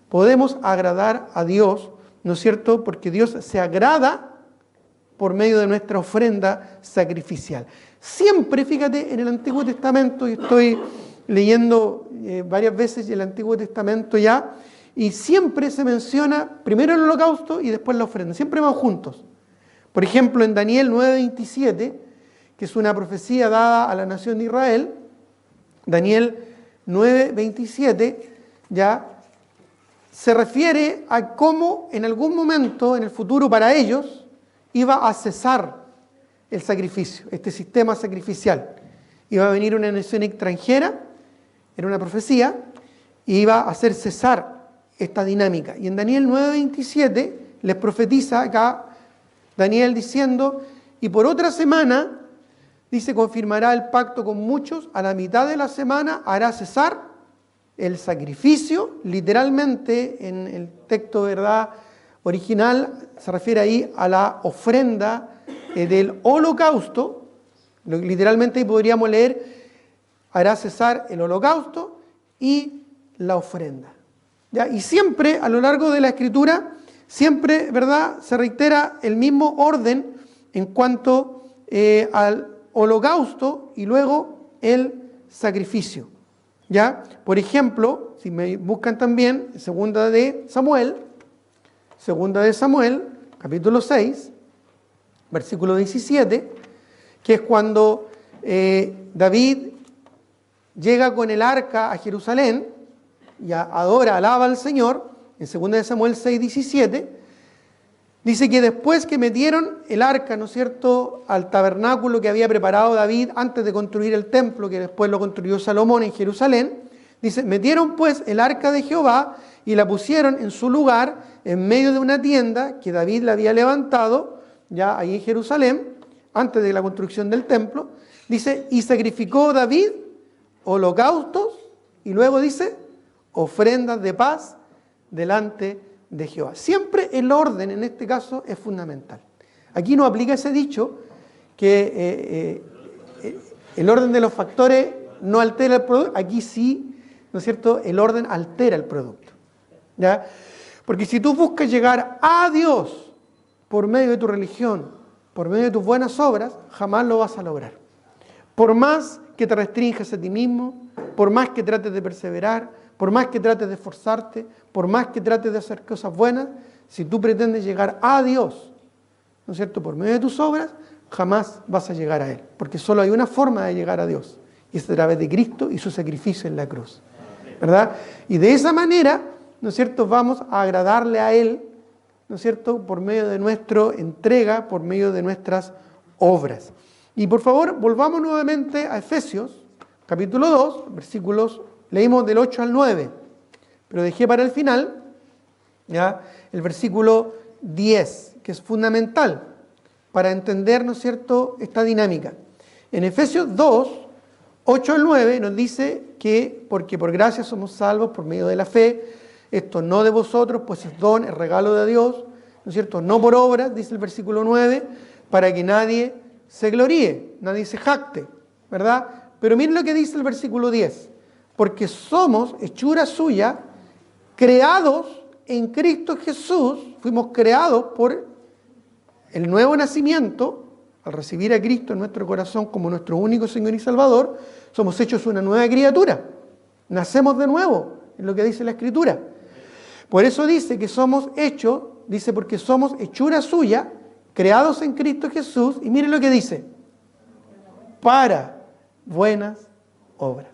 Speaker 1: podemos agradar a Dios, ¿no es cierto? Porque Dios se agrada por medio de nuestra ofrenda sacrificial. Siempre, fíjate, en el Antiguo Testamento, y estoy leyendo varias veces el Antiguo Testamento ya, y siempre se menciona primero el holocausto y después la ofrenda, siempre van juntos. Por ejemplo, en Daniel 9:27, que es una profecía dada a la nación de Israel, Daniel 9:27, ya se refiere a cómo en algún momento en el futuro para ellos iba a cesar el sacrificio, este sistema sacrificial. Iba a venir una nación extranjera, era una profecía, y iba a hacer cesar esta dinámica. Y en Daniel 9:27 les profetiza acá Daniel diciendo, y por otra semana, dice, confirmará el pacto con muchos, a la mitad de la semana hará cesar el sacrificio, literalmente en el texto, ¿verdad?, original, se refiere ahí a la ofrenda del holocausto, literalmente ahí podríamos leer, hará cesar el holocausto y la ofrenda. ¿Ya? Y siempre, a lo largo de la Escritura, siempre, ¿verdad?, se reitera el mismo orden en cuanto al holocausto y luego el sacrificio. ¿Ya? Por ejemplo, si me buscan también, segunda de Samuel, capítulo 6, versículo 17, que es cuando David llega con el arca a Jerusalén y adora, alaba al Señor, en 2 de Samuel 6, 17, dice que después que metieron el arca, ¿no es cierto?, al tabernáculo que había preparado David antes de construir el templo, que después lo construyó Salomón en Jerusalén, dice, metieron pues el arca de Jehová y la pusieron en su lugar, en medio de una tienda que David la había levantado, ya ahí en Jerusalén, antes de la construcción del templo, dice, y sacrificó David holocaustos, y luego dice, ofrendas de paz delante de Jehová. Siempre el orden en este caso es fundamental. Aquí no aplica ese dicho que el orden de los factores no altera el producto. Aquí sí, ¿no es cierto?, el orden altera el producto, ¿ya? Porque si tú buscas llegar a Dios por medio de tu religión, por medio de tus buenas obras, jamás lo vas a lograr. Por más que te restringas a ti mismo, por más que trates de perseverar, por más que trates de esforzarte, por más que trates de hacer cosas buenas, si tú pretendes llegar a Dios, ¿no es cierto?, por medio de tus obras, jamás vas a llegar a Él. Porque solo hay una forma de llegar a Dios, y es a través de Cristo y su sacrificio en la cruz, ¿verdad? Y de esa manera, ¿no es cierto?, vamos a agradarle a Él, ¿no es cierto?, por medio de nuestra entrega, por medio de nuestras obras. Y por favor, volvamos nuevamente a Efesios, capítulo 2, versículos, leímos del 8 al 9, pero dejé para el final, ¿ya?, el versículo 10, que es fundamental para entender, ¿no es cierto?, esta dinámica. En Efesios 2, 8 al 9 nos dice que, porque por gracia somos salvos por medio de la fe, esto no de vosotros, pues es don, es regalo de Dios, ¿no es cierto?, no por obras, dice el versículo 9, para que nadie se gloríe, nadie se jacte, ¿verdad? Pero miren lo que dice el versículo 10, porque somos hechura suya, creados en Cristo Jesús, fuimos creados por el nuevo nacimiento, al recibir a Cristo en nuestro corazón como nuestro único Señor y Salvador, somos hechos una nueva criatura, nacemos de nuevo, es lo que dice la Escritura. Por eso dice que somos hechos, dice porque somos hechura suya, creados en Cristo Jesús, y miren lo que dice, para buenas obras,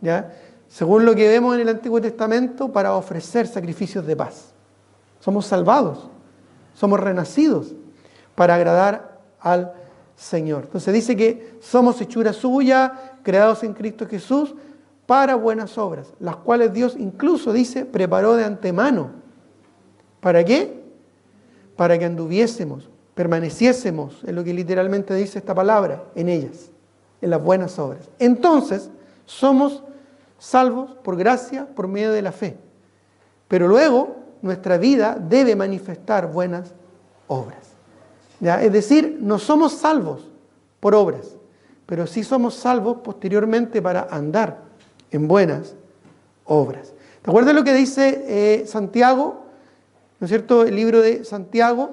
Speaker 1: ¿ya? Según lo que vemos en el Antiguo Testamento, para ofrecer sacrificios de paz. Somos salvados, somos renacidos para agradar al Señor. Entonces dice que somos hechura suya, creados en Cristo Jesús, para buenas obras, las cuales Dios incluso dice, preparó de antemano. ¿Para qué? Para que anduviésemos, permaneciésemos, en lo que literalmente dice esta palabra, en ellas, en las buenas obras. Entonces, somos salvos por gracia, por medio de la fe. Pero luego, nuestra vida debe manifestar buenas obras, ¿ya? Es decir, no somos salvos por obras, pero sí somos salvos posteriormente para andar en buenas obras. ¿Te acuerdas lo que dice Santiago? ¿No es cierto? El libro de Santiago,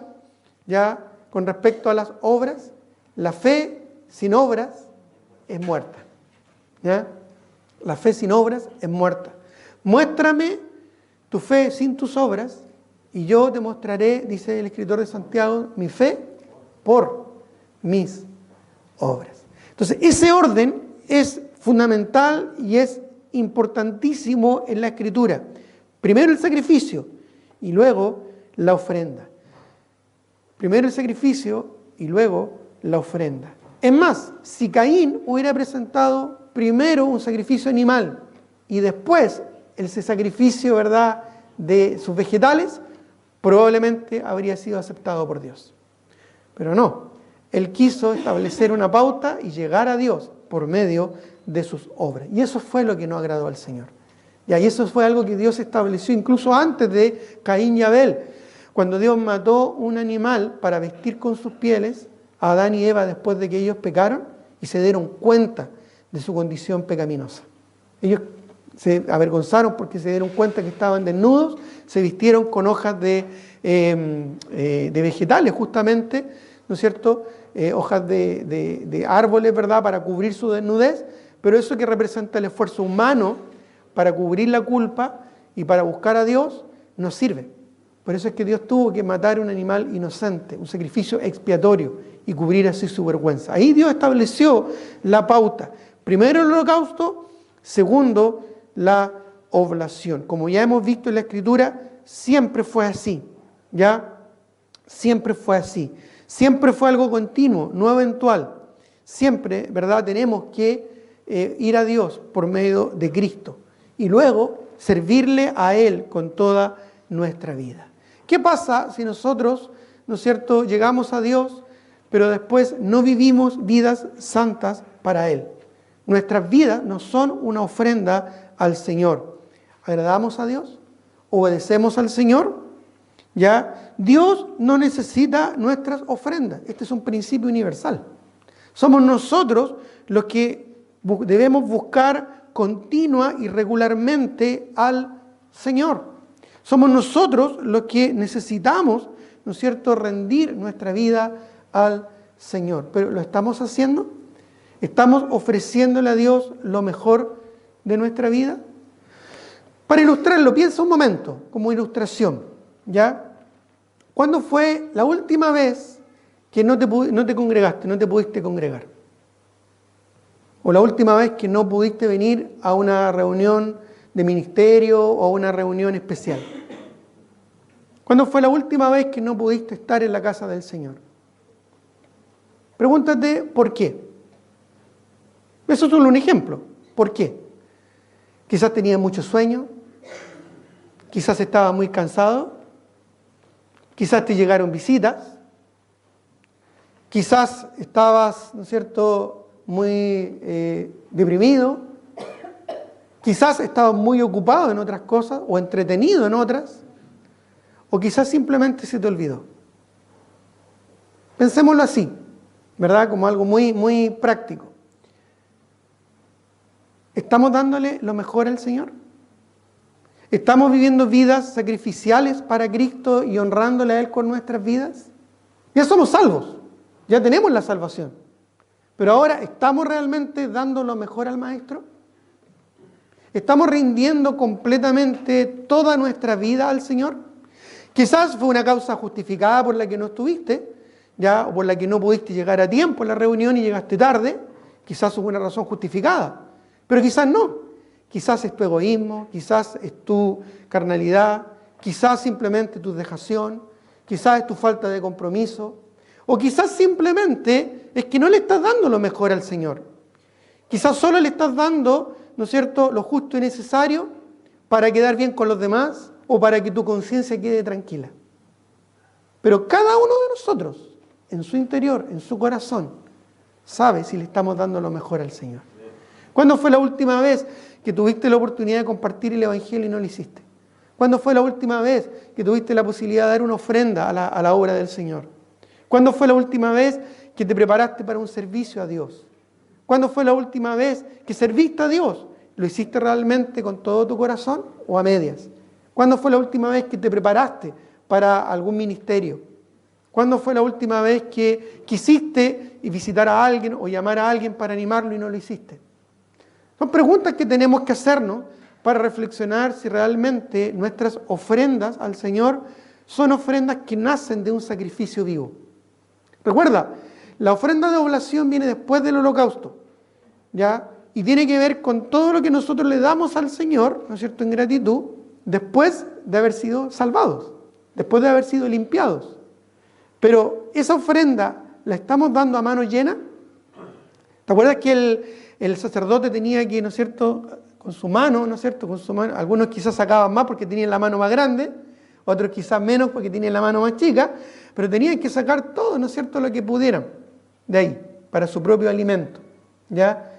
Speaker 1: ya con respecto a las obras, la fe sin obras es muerta, ¿ya? La fe sin obras es muerta. Muéstrame tu fe sin tus obras y yo te mostraré, dice el escritor de Santiago, mi fe por mis obras. Entonces, ese orden es fundamental y es importantísimo en la Escritura. Primero el sacrificio y luego la ofrenda. Primero el sacrificio y luego la ofrenda. Es más, si Caín hubiera presentado primero un sacrificio animal y después ese sacrificio, ¿verdad?, de sus vegetales, probablemente habría sido aceptado por Dios. Pero no, él quiso establecer una pauta y llegar a Dios por medio de sus obras. Y eso fue lo que no agradó al Señor. Y eso fue algo que Dios estableció incluso antes de Caín y Abel. Cuando Dios mató un animal para vestir con sus pieles a Adán y Eva después de que ellos pecaron y se dieron cuenta de su condición pecaminosa. Ellos se avergonzaron porque se dieron cuenta que estaban desnudos, se vistieron con hojas de vegetales justamente, ¿no es cierto?, hojas de árboles, ¿verdad?, para cubrir su desnudez, pero eso que representa el esfuerzo humano para cubrir la culpa y para buscar a Dios, no sirve. Por eso es que Dios tuvo que matar un animal inocente, un sacrificio expiatorio, y cubrir así su vergüenza. Ahí Dios estableció la pauta. Primero el holocausto, segundo la oblación. Como ya hemos visto en la Escritura, siempre fue así, ¿ya? Siempre fue así. Siempre fue algo continuo, no eventual. Siempre, ¿verdad?, tenemos que ir a Dios por medio de Cristo y luego servirle a Él con toda nuestra vida. ¿Qué pasa si nosotros, ¿no es cierto?, llegamos a Dios, pero después no vivimos vidas santas para Él? Nuestras vidas no son una ofrenda al Señor. ¿Agradamos a Dios? ¿Obedecemos al Señor? ¿Ya? Dios no necesita nuestras ofrendas. Este es un principio universal. Somos nosotros los que debemos buscar continua y regularmente al Señor. Somos nosotros los que necesitamos, ¿no es cierto?, rendir nuestra vida al Señor. Pero ¿lo estamos haciendo? ¿Estamos ofreciéndole a Dios lo mejor de nuestra vida? Para ilustrarlo, piensa un momento, como ilustración, ¿ya? ¿Cuándo fue la última vez que no te congregaste, no te pudiste congregar? ¿O la última vez que no pudiste venir a una reunión de ministerio o a una reunión especial? ¿Cuándo fue la última vez que no pudiste estar en la casa del Señor? Pregúntate por qué. Eso es solo un ejemplo. ¿Por qué? Quizás tenías mucho sueño, quizás estabas muy cansado, quizás te llegaron visitas, quizás estabas, ¿no es cierto?, muy deprimido, quizás estabas muy ocupado en otras cosas o entretenido en otras, o quizás simplemente se te olvidó. Pensémoslo así, ¿verdad? Como algo muy, muy práctico. ¿Estamos dándole lo mejor al Señor? ¿Estamos viviendo vidas sacrificiales para Cristo y honrándole a Él con nuestras vidas? Ya somos salvos, ya tenemos la salvación. Pero ahora, ¿estamos realmente dando lo mejor al Maestro? ¿Estamos rindiendo completamente toda nuestra vida al Señor? Quizás fue una causa justificada por la que no estuviste, ya, o por la que no pudiste llegar a tiempo a la reunión y llegaste tarde. Quizás hubo una razón justificada. Pero quizás no, quizás es tu egoísmo, quizás es tu carnalidad, quizás simplemente tu dejación, quizás es tu falta de compromiso, o quizás simplemente es que no le estás dando lo mejor al Señor. Quizás solo le estás dando, ¿no es cierto?, lo justo y necesario para quedar bien con los demás o para que tu conciencia quede tranquila. Pero cada uno de nosotros, en su interior, en su corazón, sabe si le estamos dando lo mejor al Señor. ¿Cuándo fue la última vez que tuviste la oportunidad de compartir el Evangelio y no lo hiciste? ¿Cuándo fue la última vez que tuviste la posibilidad de dar una ofrenda a la obra del Señor? ¿Cuándo fue la última vez que te preparaste para un servicio a Dios? ¿Cuándo fue la última vez que serviste a Dios? ¿Lo hiciste realmente con todo tu corazón o a medias? ¿Cuándo fue la última vez que te preparaste para algún ministerio? ¿Cuándo fue la última vez que quisiste visitar a alguien o llamar a alguien para animarlo y no lo hiciste? Son preguntas que tenemos que hacernos para reflexionar si realmente nuestras ofrendas al Señor son ofrendas que nacen de un sacrificio vivo. Recuerda, la ofrenda de oblación viene después del holocausto, ¿ya? Y tiene que ver con todo lo que nosotros le damos al Señor, ¿no es cierto?, en gratitud, después de haber sido salvados, después de haber sido limpiados. Pero esa ofrenda, ¿la estamos dando a mano llena? ¿Te acuerdas que el sacerdote tenía que, ¿no es cierto?, con su mano, ¿no es cierto?, con su mano, algunos quizás sacaban más porque tenían la mano más grande, otros quizás menos porque tenían la mano más chica, pero tenían que sacar todo, ¿no es cierto?, lo que pudieran de ahí, para su propio alimento, ¿ya?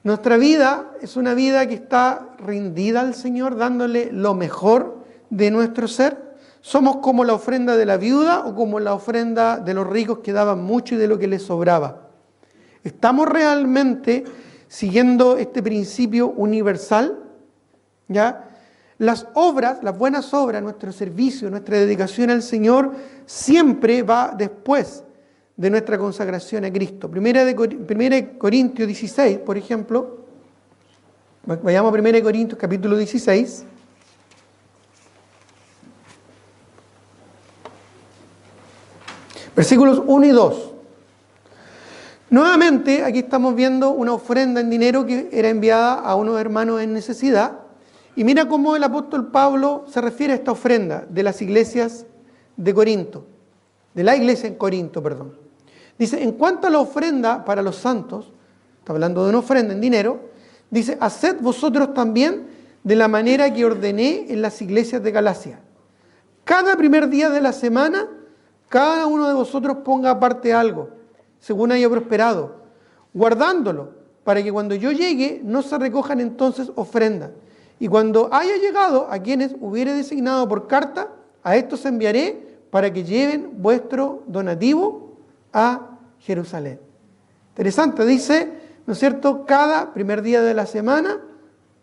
Speaker 1: Nuestra vida es una vida que está rendida al Señor, dándole lo mejor de nuestro ser. Somos como la ofrenda de la viuda o como la ofrenda de los ricos que daban mucho y de lo que les sobraba. ¿Estamos realmente siguiendo este principio universal? ¿Ya? Las obras, las buenas obras, nuestro servicio, nuestra dedicación al Señor siempre va después de nuestra consagración a Cristo. Primera Corintios 16, por ejemplo. Vayamos a 1 Corintios capítulo 16. Versículos 1 y 2. Nuevamente, aquí estamos viendo una ofrenda en dinero que era enviada a unos hermanos en necesidad. Y mira cómo el apóstol Pablo se refiere a esta ofrenda de las iglesias de Corinto, de la iglesia en Corinto, perdón. Dice, en cuanto a la ofrenda para los santos, está hablando de una ofrenda en dinero, dice, haced vosotros también de la manera que ordené en las iglesias de Galacia. Cada primer día de la semana, cada uno de vosotros ponga aparte algo, según haya prosperado, guardándolo, para que cuando yo llegue no se recojan entonces ofrendas. Y cuando haya llegado a quienes hubiere designado por carta, a estos enviaré para que lleven vuestro donativo a Jerusalén. Interesante, dice, ¿no es cierto?, cada primer día de la semana,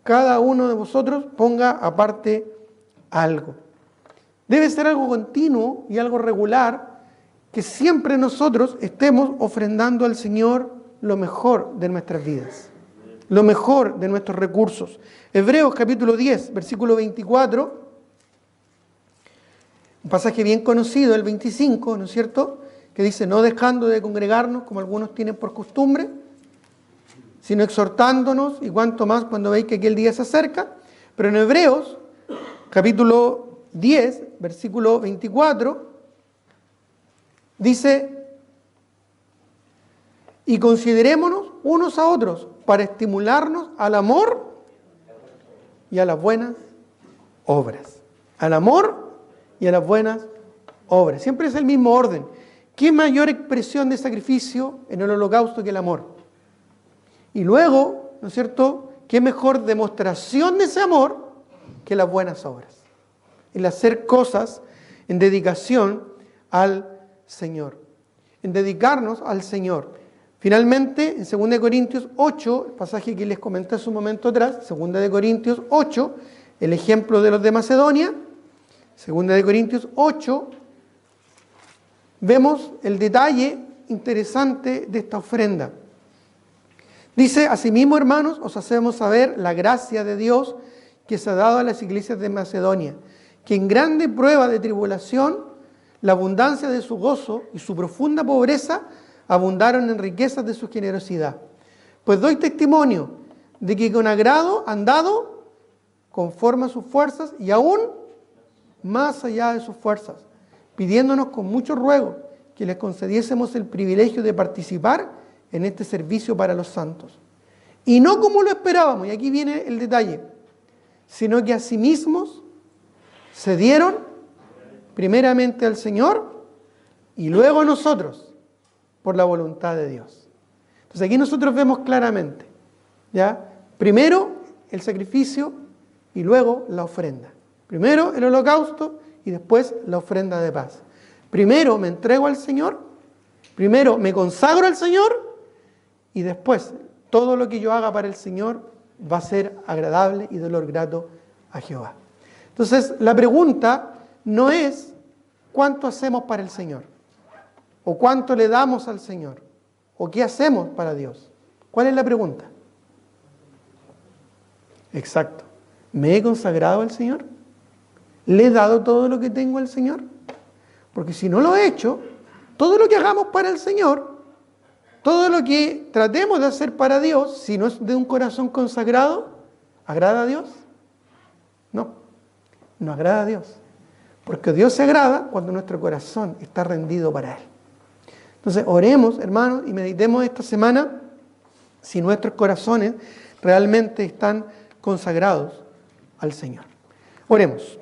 Speaker 1: cada uno de vosotros ponga aparte algo. Debe ser algo continuo y algo regular, que siempre nosotros estemos ofrendando al Señor lo mejor de nuestras vidas, lo mejor de nuestros recursos. Hebreos capítulo 10, versículo 24, un pasaje bien conocido, el 25, ¿no es cierto?, que dice, no dejando de congregarnos como algunos tienen por costumbre, sino exhortándonos, y cuanto más cuando veis que aquel día se acerca. Pero en Hebreos capítulo 10, versículo 24, dice, y considerémonos unos a otros para estimularnos al amor y a las buenas obras. Al amor y a las buenas obras. Siempre es el mismo orden. ¿Qué mayor expresión de sacrificio en el holocausto que el amor? Y luego, ¿no es cierto?, ¿qué mejor demostración de ese amor que las buenas obras? El hacer cosas en dedicación al Señor. En dedicarnos al Señor. Finalmente, en 2 Corintios 8, el pasaje que les comenté hace un momento atrás, 2 Corintios 8, el ejemplo de los de Macedonia, 2 Corintios 8, vemos el detalle interesante de esta ofrenda. Dice, asimismo, hermanos, os hacemos saber la gracia de Dios que se ha dado a las iglesias de Macedonia, que en grande prueba de tribulación, la abundancia de su gozo y su profunda pobreza abundaron en riquezas de su generosidad. Pues doy testimonio de que con agrado han dado conforme a sus fuerzas y aún más allá de sus fuerzas, pidiéndonos con mucho ruego que les concediésemos el privilegio de participar en este servicio para los santos. Y no como lo esperábamos, y aquí viene el detalle, sino que a sí mismos se dieron primeramente al Señor y luego a nosotros por la voluntad de Dios. Entonces aquí nosotros vemos claramente, ¿ya? Primero el sacrificio y luego la ofrenda. Primero el holocausto y después la ofrenda de paz. Primero me entrego al Señor, primero me consagro al Señor y después todo lo que yo haga para el Señor va a ser agradable y de olor grato a Jehová. Entonces la pregunta no es cuánto hacemos para el Señor, o cuánto le damos al Señor, o qué hacemos para Dios. ¿Cuál es la pregunta? Exacto. ¿Me he consagrado al Señor? ¿Le he dado todo lo que tengo al Señor? Porque si no lo he hecho, todo lo que hagamos para el Señor, todo lo que tratemos de hacer para Dios, si no es de un corazón consagrado, ¿agrada a Dios? No, no agrada a Dios. Porque Dios se agrada cuando nuestro corazón está rendido para Él. Entonces, oremos, hermanos, y meditemos esta semana si nuestros corazones realmente están consagrados al Señor. Oremos.